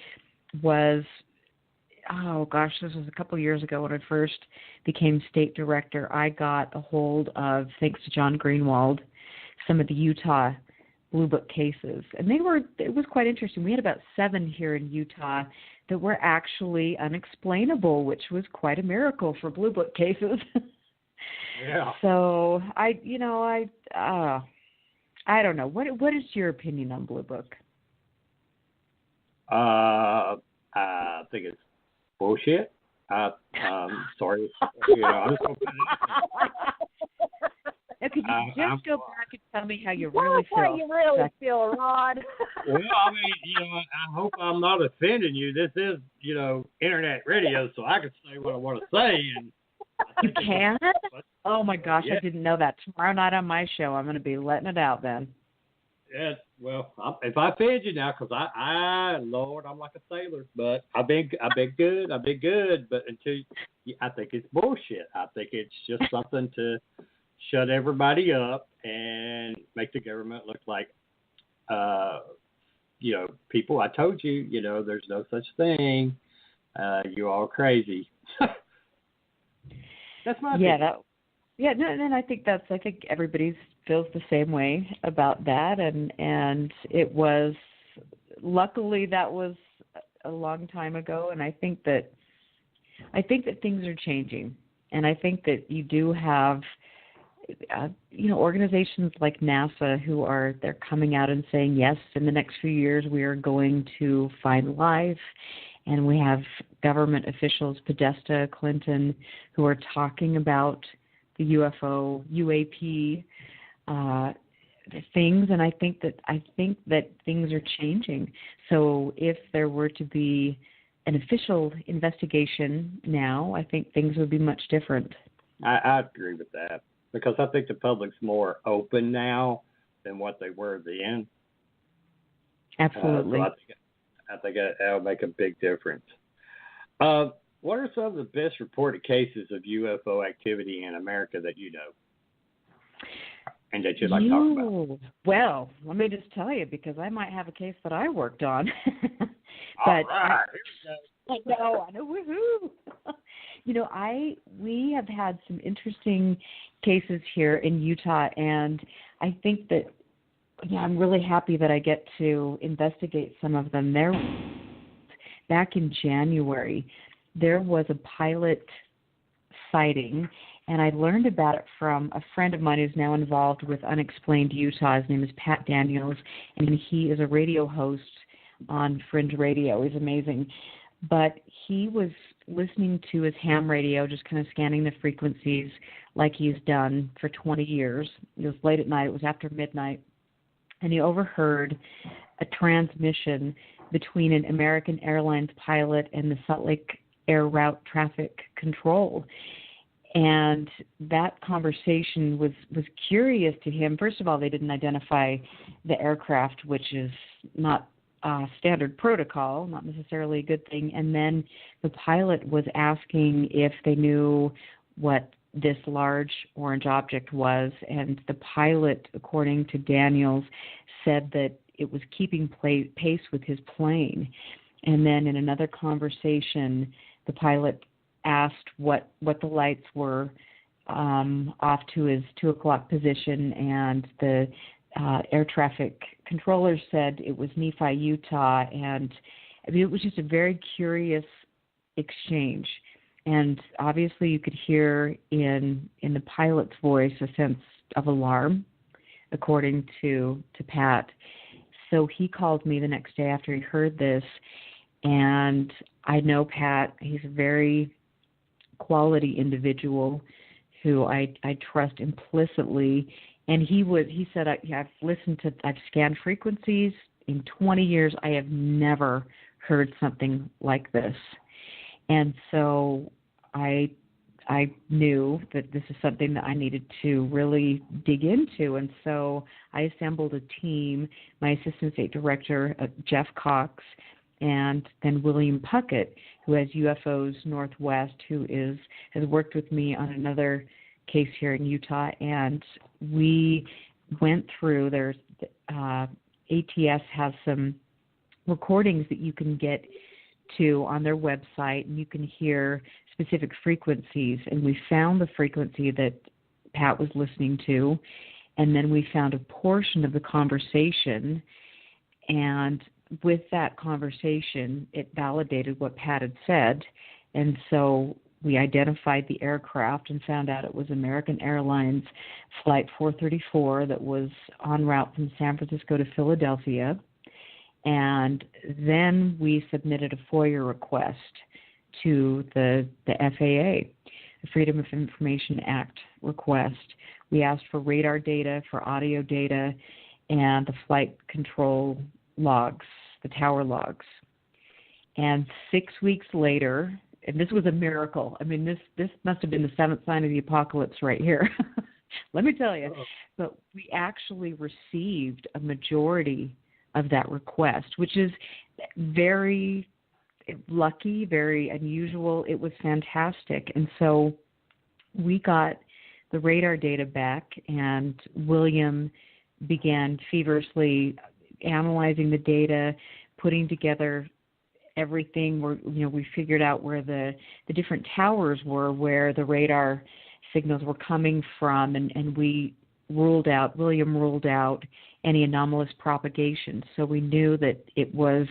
was, this was a couple years ago when I first became state director. I got a hold of, thanks to John Greenwald, some of the Utah Blue Book cases. And it was quite interesting. We had about 7 here in Utah that were actually unexplainable, which was quite a miracle for Blue Book cases. Yeah. So I don't know. What is your opinion on Blue Book? I think it's bullshit. Sorry. I'm just going to put it Could you just go back and tell me how you really feel? How you really feel, Rod. Well, I mean, I hope I'm not offending you. This is, internet radio, so I can say what I want to say. And you can? Oh, my gosh, yeah. I didn't know that. Tomorrow night on my show, I'm going to be letting it out then. Yeah, well, if I offend you now, because Lord, I'm like a sailor, but I've been good, but I think it's bullshit. I think it's just something to shut everybody up and make the government look like, people. I told you, there's no such thing. You're all crazy. That's my opinion. And I think everybody feels the same way about that, and it was, luckily that was a long time ago, and I think that things are changing, and I think that you do have organizations like NASA they're coming out and saying, yes, in the next few years we are going to find life. And we have government officials, Podesta, Clinton, who are talking about the UFO, UAP things, and I think that things are changing. So if there were to be an official investigation now, I think things would be much different. I agree with that, because I think the public's more open now than what they were at the end. Absolutely. So I think that'll make a big difference. What are some of the best reported cases of UFO activity in America that you know and that you'd like to talk about? Well, let me just tell you, because I might have a case that I worked on. All right, here we go. I know, woohoo! We have had some interesting cases here in Utah, and I think that I'm really happy that I get to investigate some of them. Back in January, there was a pilot sighting, and I learned about it from a friend of mine who's now involved with Unexplained Utah. His name is Pat Daniels, and he is a radio host on Fringe Radio. He's amazing. But he was listening to his ham radio, just kind of scanning the frequencies like he's done for 20 years. It was late at night. It was after midnight. And he overheard a transmission between an American Airlines pilot and the Salt Lake Air Route Traffic Control. And that conversation was curious to him. First of all, they didn't identify the aircraft, which is not standard protocol, not necessarily a good thing. And then the pilot was asking if they knew what this large orange object was, and the pilot, according to Daniels, said that it was keeping pace with his plane. And then in another conversation, the pilot asked what the lights were off to his 2 o'clock position, and the air traffic controller said it was Nephi, Utah. And I mean, it was just a very curious exchange. And obviously you could hear in the pilot's voice a sense of alarm, according to Pat. So he called me the next day after he heard this, and I know Pat. He's a very quality individual who I trust implicitly. And he said, I've scanned frequencies. In 20 years, I have never heard something like this. And so I knew that this is something that I needed to really dig into. And so I assembled a team, my Assistant State Director, Jeff Cox, and then William Puckett, who has UFOs Northwest, who has worked with me on another case here in Utah. And we went through, ATS has some recordings that you can get to on their website, and you can hear specific frequencies. And we found the frequency that Pat was listening to, and then we found a portion of the conversation, and with that conversation, it validated what Pat had said. And so we identified the aircraft and found out it was American Airlines Flight 434 that was en route from San Francisco to Philadelphia. And then we submitted a FOIA request to the FAA, the Freedom of Information Act request. We asked for radar data, for audio data, and the flight control logs, the tower logs. And 6 weeks later, and this was a miracle. I mean, this must have been the seventh sign of the apocalypse right here. Let me tell you. But we actually received a majority of that request, which is very lucky, very unusual. It was fantastic. And so we got the radar data back, and William began feverishly analyzing the data, putting together everything. We figured out where the different towers were, where the radar signals were coming from, and William ruled out any anomalous propagation. So we knew that it was,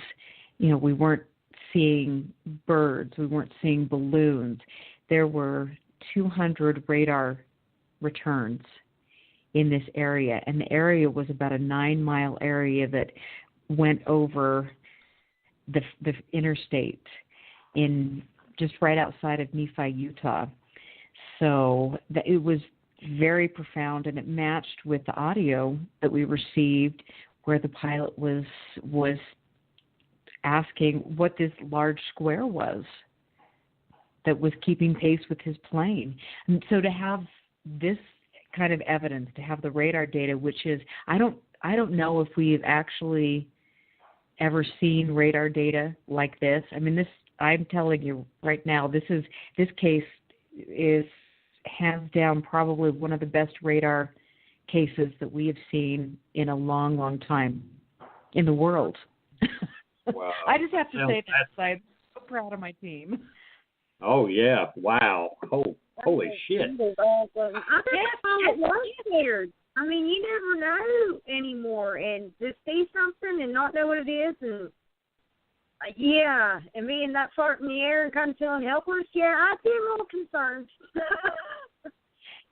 we weren't seeing birds, we weren't seeing balloons. There were 200 radar returns in this area, and the area was about a 9-mile area that went over the interstate in just right outside of Nephi, Utah. So it was very profound, and it matched with the audio that we received, where the pilot was asking what this large square was that was keeping pace with his plane. And so to have this kind of evidence, to have the radar data, which is I don't know if we've actually ever seen radar data like this. I mean, I'm telling you right now, this case is hands down probably one of the best radar cases that we have seen in a long, long time in the world. Wow. I just have to say that I'm so proud of my team. Oh yeah! Wow! Holy shit! I just found it was weird. I mean, you never know anymore, and to see something and not know what it is, and yeah, and being that far in the air and kind of feeling helpless, yeah, I'd be a little concerned.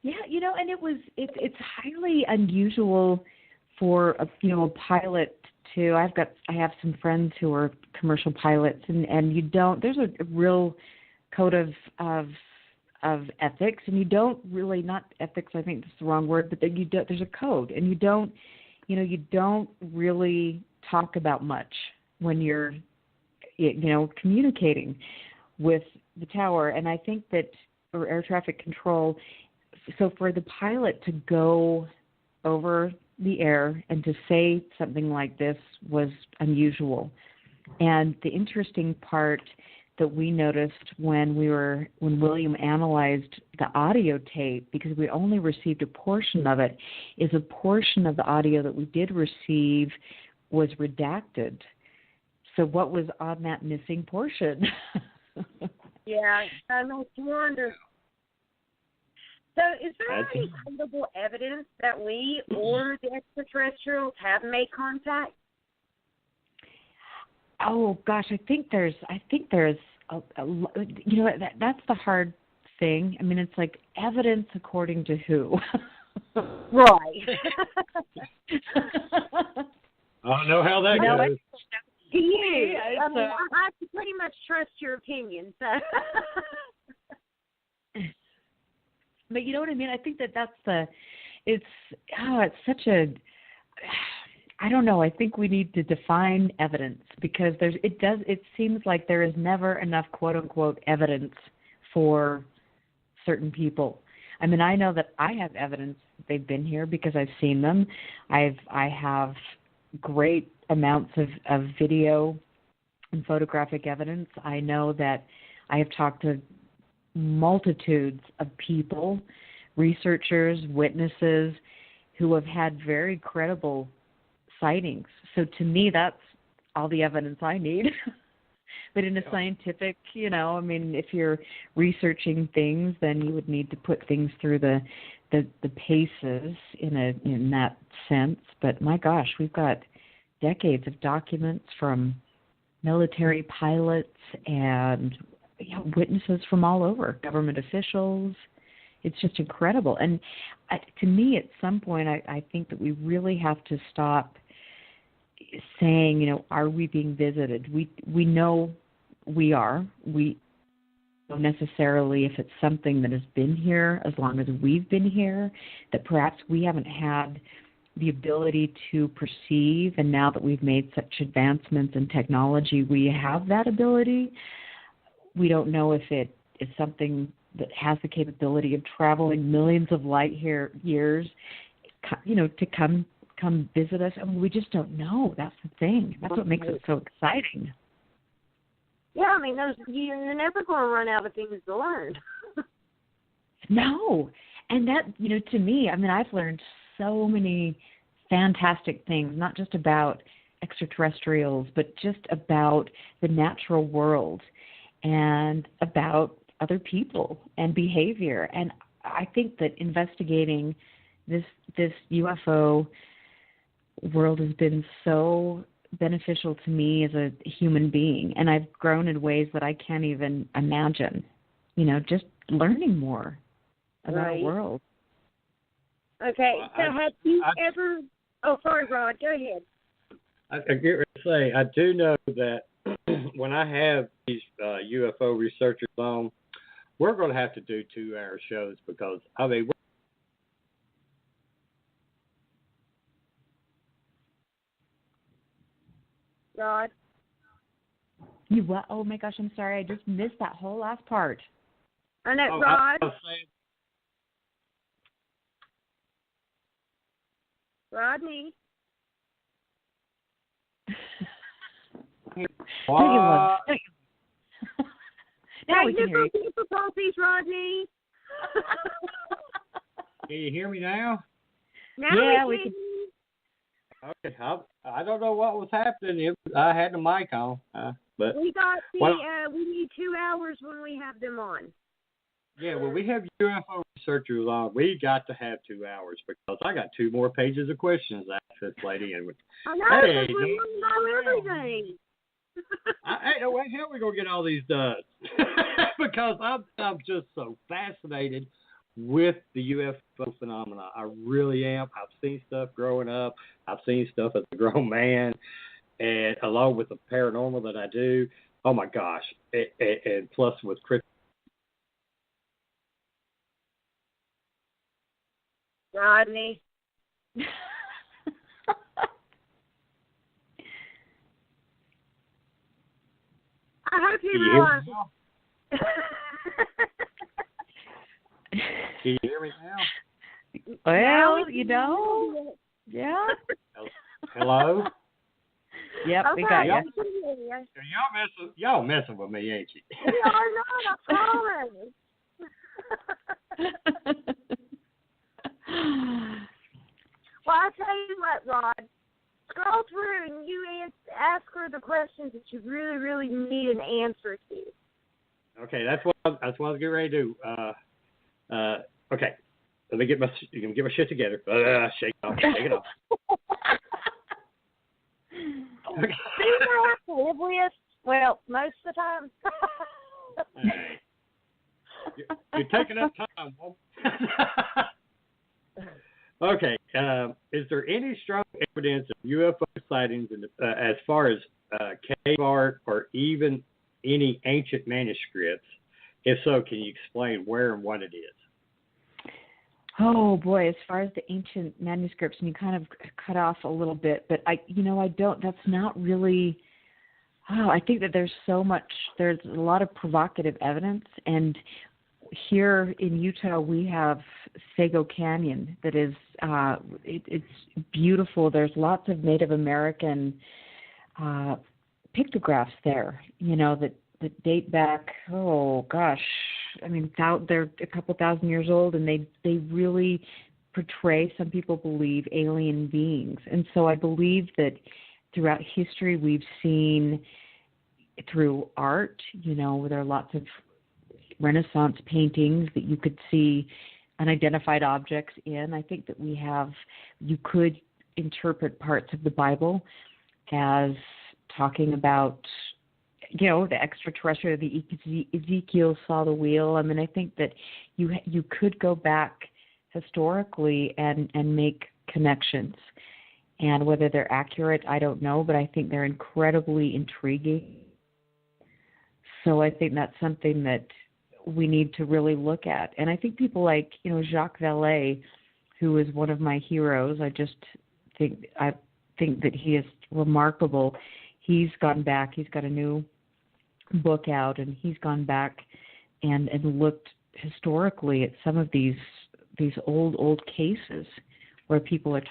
Yeah, and it's highly unusual for a pilot to. I have some friends who are commercial pilots, and there's a real code of ethics, and you don't really, not ethics, I think that's the wrong word, but there's a code, and you don't really talk about much when you're communicating with the tower. And I think that for air traffic control, so for the pilot to go over the air and to say something like this was unusual. And the interesting part that we noticed when William analyzed the audio tape, because we only received a portion of it, is a portion of the audio that we did receive was redacted. So what was on that missing portion? Yeah, I makes you wonder. So is there any credible evidence that we or the extraterrestrials have made contact? Oh gosh, I think there's that's the hard thing. I mean, it's like evidence according to who? Right. I don't know how that goes. To you, I mean, I have to pretty much trust your opinion. So. But you know what I mean? I think it's such a, I don't know. I think we need to define evidence, because it seems like there is never enough quote unquote evidence for certain people. I mean, I know that I have evidence they've been here because I've seen them. I have great amounts of video and photographic evidence. I know that I have talked to multitudes of people, researchers, witnesses, who have had very credible sightings. So to me, that's all the evidence I need. But in a scientific, I mean, if you're researching things, then you would need to put things through the paces in that sense. But my gosh, we've got decades of documents from military pilots and witnesses from all over, government officials. It's just incredible. And to me, at some point, I think that we really have to stop saying, are we being visited? We know we are. We don't necessarily if it's something that has been here as long as we've been here, that perhaps we haven't had the ability to perceive, and now that we've made such advancements in technology, we have that ability. We don't know if it is something that has the capability of traveling millions of light years, to come visit us. I mean, we just don't know. That's the thing. That's what makes it so exciting. Yeah, I mean, you're never going to run out of things to learn. No. And that, to me, I mean, I've learned so many fantastic things, not just about extraterrestrials, but just about the natural world and about other people and behavior. And I think that investigating this UFO world has been so beneficial to me as a human being, and I've grown in ways that I can't even imagine, just learning more about our world. Okay, so have you ever... Oh, sorry, Rod, go ahead. I get ready to say, I do know that when I have these UFO researchers on, we're going to have to do 2-hour shows because, I mean, Rod? You what? Oh, my gosh, I'm sorry. I just missed that whole last part. I know, Rod. Rodney. Now we can hear you. Technical difficulties, Rodney. Can you hear me now? Yeah, we can. Okay, I don't know what was happening. I had the mic on, but We need 2 hours when we have them on. Yeah, when we have UFO researchers on, we got to have 2 hours because I got 2 more pages of questions to ask this lady. And I know, hey, because we want to know everything. Ain't no way hell we gonna get all these done because I'm just so fascinated with the UFO phenomena. I really am. I've seen stuff growing up. I've seen stuff as a grown man, and along with the paranormal that I do. Oh my gosh! And plus with Chris. Rodney. I hope you realize. Can you hear me now? Well, yeah. Hello? Yep, okay, we got you. Y'all messing with me, ain't you? We are not, I promise. Well, I'll tell you what, Rod. Scroll through and you ask her the questions that you really, really need an answer to. Okay, that's what I was getting ready to do. Okay, let me get my shit together. Shake it off. Okay. See what I have to live with? Well, most of the time. Hey. You're taking up time, Walt. Okay. Is there any strong evidence of UFO sightings as far as cave art or even any ancient manuscripts? If so, can you explain where and what it is? Oh boy, as far as the ancient manuscripts, and you kind of cut off a little bit, but I don't. That's not really. Oh, I think that there's a lot of provocative evidence, and here in Utah we have Sago Canyon that is it's beautiful. There's lots of Native American pictographs there, that date back, oh gosh, I mean they're a couple thousand years old, and they really portray, some people believe, alien beings. And so I believe that throughout history we've seen through art, there are lots of Renaissance paintings that you could see unidentified objects in. I think that you could interpret parts of the Bible as talking about, the extraterrestrial, the Ezekiel saw the wheel. I mean, I think that you could go back historically and make connections. And whether they're accurate, I don't know, but I think they're incredibly intriguing. So I think that's something that we need to really look at. And I think people like, Jacques Vallée, who is one of my heroes, I think that he is remarkable. He's gone back, he's got a new book out, and he's gone back and looked historically at some of these old cases where people are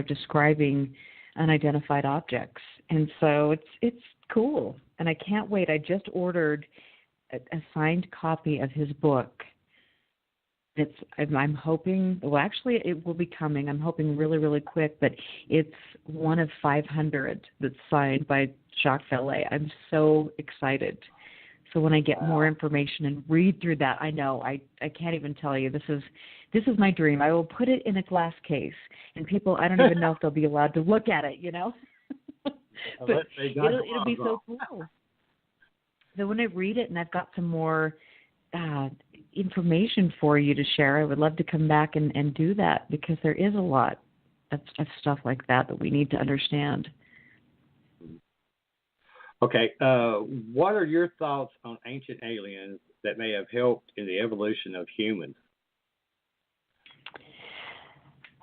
describing unidentified objects. And so it's cool. And I can't wait. I just ordered a signed copy of his book. I'm hoping, well, actually it will be coming. I'm hoping really, really quick, but it's one of 500 that's signed by Jacques Vallée. I'm so excited. So when I get more information and read through that, I know I can't even tell you. This is my dream. I will put it in a glass case, and people, I don't even know if they'll be allowed to look at it, But it'll be so cool. So when I read it and I've got some more information for you to share, I would love to come back and do that, because there is a lot of stuff like that we need to understand. Okay. What are your thoughts on ancient aliens that may have helped in the evolution of humans?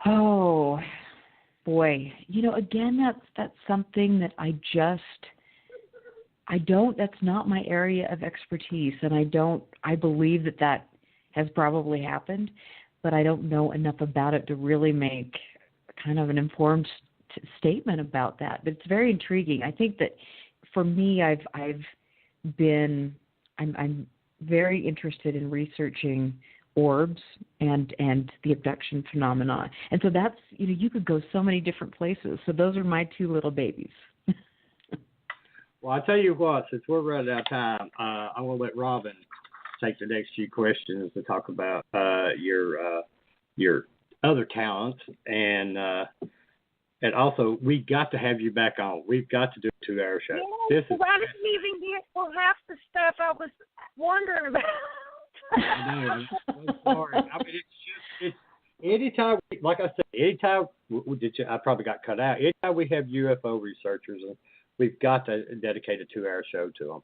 Oh, boy. Again, that's something that that's not my area of expertise, and I believe that has probably happened, but I don't know enough about it to really make kind of an informed statement about that. But it's very intriguing. I think that for me, I'm very interested in researching orbs and the abduction phenomena. And so that's, you could go so many different places. So those are my two little babies. Well, I'll tell you what, since we're running out of time, I'm going to let Robin take the next few questions to talk about your other talents. And also, we got to have you back on. We've got to do a 2-hour show. Yeah, I didn't even get half the stuff I was wondering about. I know. I'm sorry. I mean, it's anytime, like I said, anytime I probably got cut out. Anytime we have UFO researchers, we've got to dedicate a 2-hour show to them.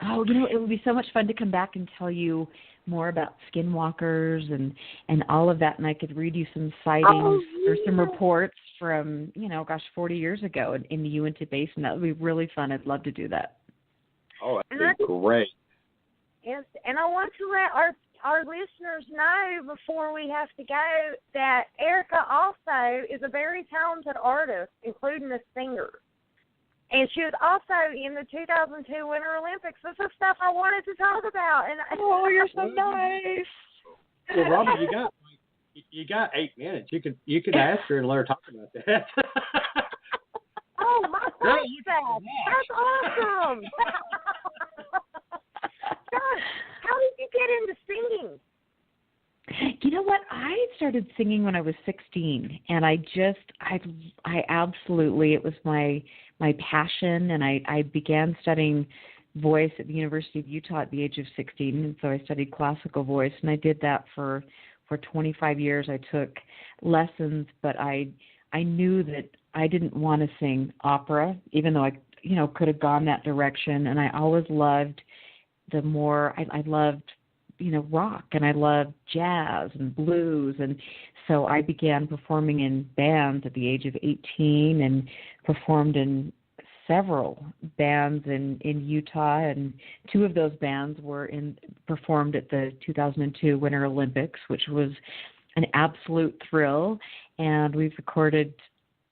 Oh, it would be so much fun to come back and tell you more about skinwalkers and all of that, and I could read you some sightings or some reports from, 40 years ago in the Uinta Basin. That would be really fun. I'd love to do that. Oh, that'd be great. Yes, and I want to let our listeners know before we have to go that Erica also is a very talented artist, including a singer. And she was also in the 2002 Winter Olympics. This is stuff I wanted to talk about. And you're so nice. Well, Robin, you got 8 minutes. You could ask her and let her talk about that. Oh, my God, that's awesome. Gosh, how did you get into singing? You know what? I started singing when I was 16, and I absolutely, it was my passion, and I began studying voice at the University of Utah at the age of 16, and so I studied classical voice, and I did that for 25 years. I took lessons, but I knew that I didn't want to sing opera, even though I could have gone that direction, and I always loved I loved rock, and I loved jazz and blues, and so I began performing in bands at the age of 18 and performed in several bands in Utah, and 2 of those bands performed at the 2002 Winter Olympics, which was an absolute thrill, and we've recorded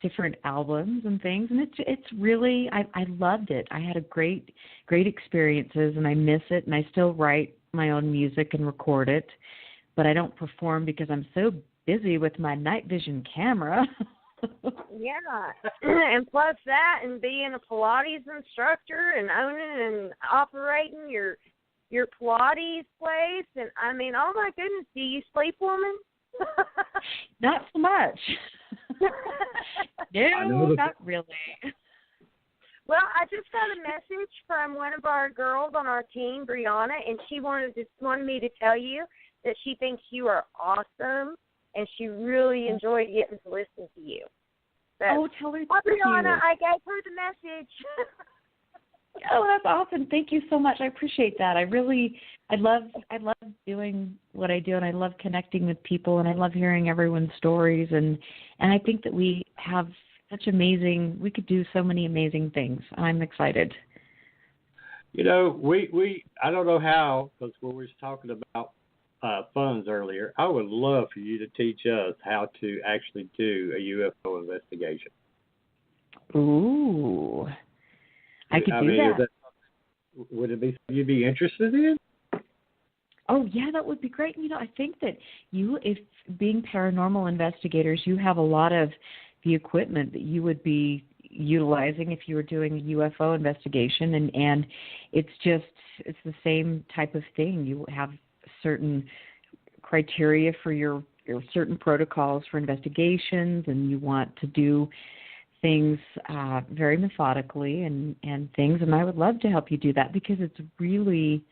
different albums and things, and it's really, I loved it. I had great experiences, and I miss it, and I still write my own music and record it, but I don't perform because I'm so busy with my night vision camera. Yeah, and plus that, and being a Pilates instructor and owning and operating your Pilates place, and I mean, oh my goodness, do you sleep, woman? Not so much. No, not really. Well, I just got a message from one of our girls on our team, Brianna, and she wanted me to tell you that she thinks you are awesome, and she really enjoyed getting to listen to you. So, tell her. Brianna, I gave her the message. Oh, that's awesome. Thank you so much. I appreciate that. I love doing what I do, and I love connecting with people, and I love hearing everyone's stories, and I think that we have we could do so many amazing things. I'm excited. We I don't know how, because when we were talking about funds earlier, I would love for you to teach us how to actually do a UFO investigation. Ooh. I could do that. Would it be something you'd be interested in? Oh, yeah, that would be great. I think that if being paranormal investigators, you have a lot of the equipment that you would be utilizing if you were doing a UFO investigation, and it's the same type of thing. You have certain criteria for your certain protocols for investigations, and you want to do things very methodically and things, and I would love to help you do that because it's really,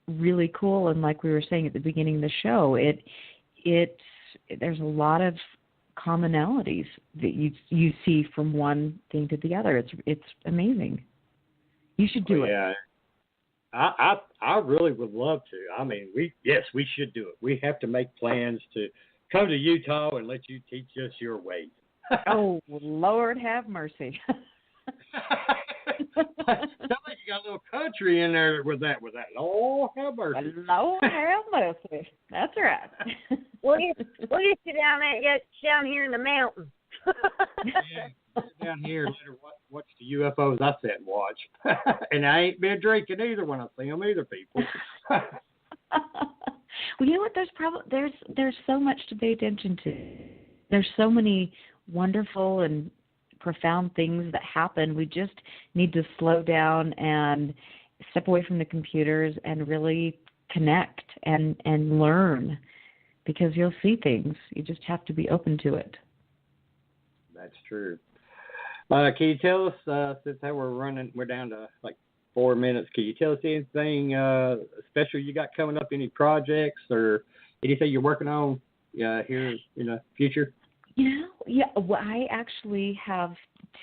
really cool. And like we were saying at the beginning of the show, there's a lot of commonalities that you see from one thing to the other. It's amazing. You should do it. Yeah, I really would love to. I mean, we should do it. We have to make plans to come to Utah and let you teach us your ways. Oh, Lord have mercy. Sounds like you got a little country in there with that. Lord have mercy. Lord have mercy. That's right. We'll get you down here in the mountains. Yeah, sit down here and let her watch the UFOs I sit and watch. And I ain't been drinking either when I see them either, people. Well, you know what? There's so much to pay attention to. There's so many wonderful and profound things that happen. We just need to slow down and step away from the computers and really connect and learn, because you'll see things. You just have to be open to it. That's true. Can you tell us, since we're down to like 4 minutes, can you tell us anything special you got coming up, any projects or anything you're working on here in the future? Well, I actually have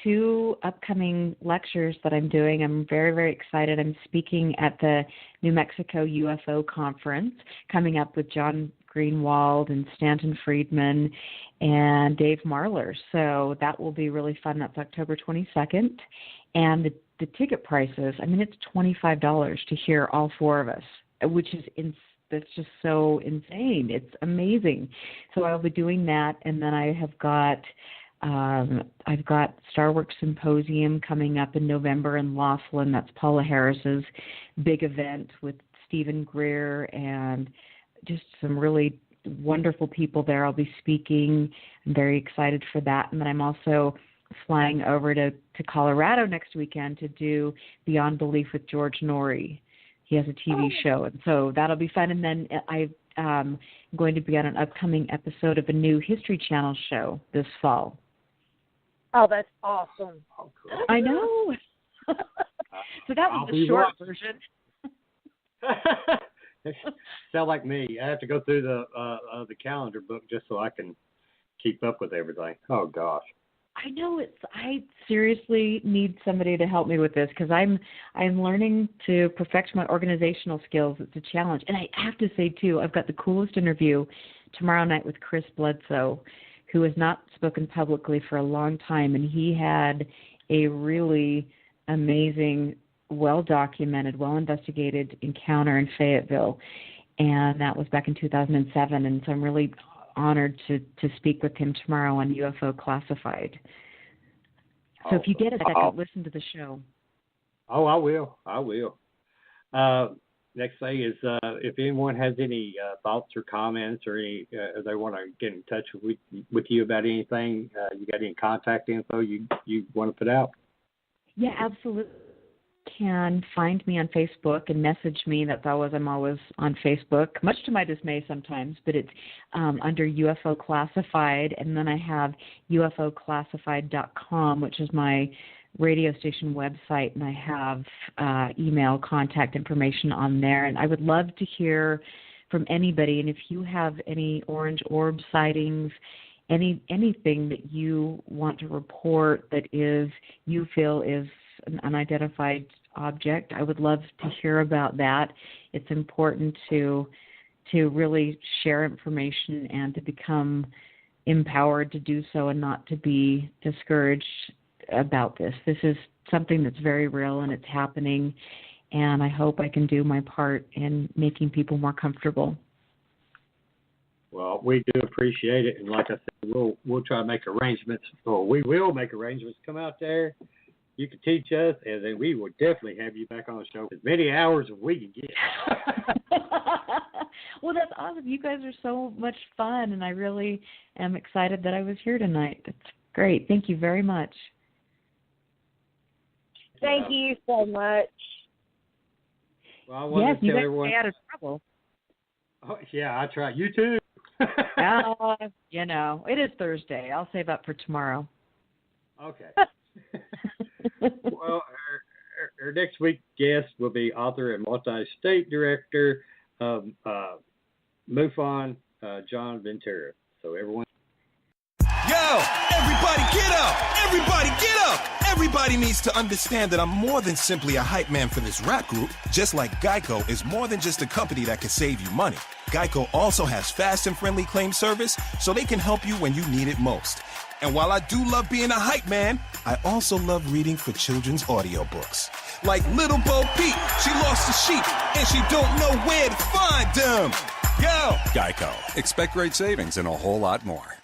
2 upcoming lectures that I'm doing. I'm very, very excited. I'm speaking at the New Mexico UFO Conference coming up with John Greenwald and Stanton Friedman and Dave Marler. So that will be really fun. That's October 22nd. And the ticket prices, I mean, it's $25 to hear all 4 of us, which is that's just so insane. It's amazing. So I'll be doing that, and then I've got Starworks Symposium coming up in November in Laughlin. That's Paula Harris's big event with Stephen Greer and just some really wonderful people there. I'll be speaking. I'm very excited for that. And then I'm also flying over to Colorado next weekend to do Beyond Belief with George Norrie. He has a TV show, and so that'll be fun. And then I'm going to be on an upcoming episode of a new History Channel show this fall. Oh, that's awesome. Oh, cool. I know. So that was the short version. Sound like me. I have to go through the calendar book just so I can keep up with everything. Oh, gosh. I know I seriously need somebody to help me with this, because I'm learning to perfect my organizational skills. It's a challenge. And I have to say, too, I've got the coolest interview tomorrow night with Chris Bledsoe, who has not spoken publicly for a long time. And he had a really amazing, well-documented, well-investigated encounter in Fayetteville. And that was back in 2007. And so I'm really honored to speak with him tomorrow on UFO Classified. So if you get a second, listen to the show. Oh, I will. Next thing is, if anyone has any thoughts or comments or any, they want to get in touch with you about anything, you got any contact info you want to put out? Yeah, absolutely. Can find me on Facebook and message me. I'm always on Facebook, much to my dismay sometimes, but it's under UFO Classified, and then I have UFOclassified.com, which is my radio station website, and I have email contact information on there. And I would love to hear from anybody, and if you have any orange orb sightings, anything that you want to report that you feel is an unidentified object, I would love to hear about that. It's important to really share information and to become empowered to do so and not to be discouraged about this. This is something that's very real and it's happening, and I hope I can do my part in making people more comfortable. Well, we do appreciate it, and like I said, we'll try to make arrangements, or we will make arrangements to come out there. You can teach us, and then we will definitely have you back on the show as many hours as we can get. Well, that's awesome. You guys are so much fun, and I really am excited that I was here tonight. That's great. Thank you very much. Thank you so much. Well, I want to tell everyone. Stay out of trouble. Oh, yeah, I try. You too. It is Thursday. I'll save up for tomorrow. Okay. Well, our next week's guest will be author and multi-state director of MUFON, John Ventura. So everyone. Yo, everybody get up! Everybody get up! Everybody needs to understand that I'm more than simply a hype man for this rap group. Just like Geico is more than just a company that can save you money. Geico also has fast and friendly claim service, so they can help you when you need it most. And while I do love being a hype man, I also love reading for children's audiobooks. Like Little Bo Peep, she lost a sheep, and she don't know where to find them. Yo! Geico. Expect great savings and a whole lot more.